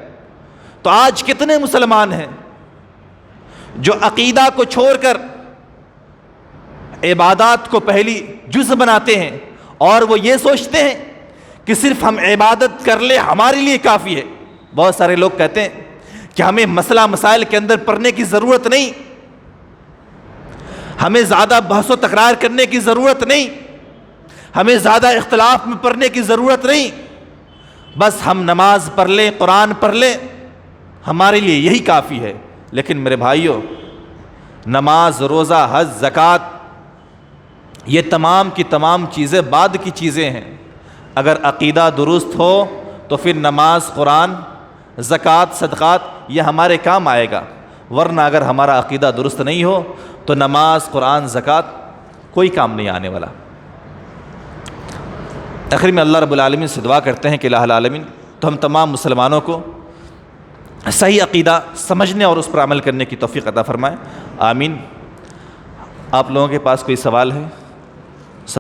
تو آج کتنے مسلمان ہیں جو عقیدہ کو چھوڑ کر عبادات کو پہلی جز بناتے ہیں اور وہ یہ سوچتے ہیں کہ صرف ہم عبادت کر لیں ہمارے لیے کافی ہے۔ بہت سارے لوگ کہتے ہیں کہ ہمیں مسئلہ مسائل کے اندر پڑھنے کی ضرورت نہیں، ہمیں زیادہ بحث و تکرار کرنے کی ضرورت نہیں، ہمیں زیادہ اختلاف میں پڑھنے کی ضرورت نہیں، بس ہم نماز پڑھ لیں، قرآن پڑھ لیں، ہمارے لیے یہی کافی ہے۔ لیکن میرے بھائیوں، نماز، روزہ، حج، زکوٰۃ یہ تمام کی تمام چیزیں بعد کی چیزیں ہیں۔ اگر عقیدہ درست ہو تو پھر نماز، قرآن، زکوٰۃ، صدقات یہ ہمارے کام آئے گا، ورنہ اگر ہمارا عقیدہ درست نہیں ہو تو نماز، قرآن، زکوٰۃ کوئی کام نہیں آنے والا۔ آخر میں اللہ رب العالمین سے دعا کرتے ہیں کہ الہ العالمین تو ہم تمام مسلمانوں کو صحیح عقیدہ سمجھنے اور اس پر عمل کرنے کی توفیق عطا فرمائے، آمین۔ آپ لوگوں کے پاس کوئی سوال ہے؟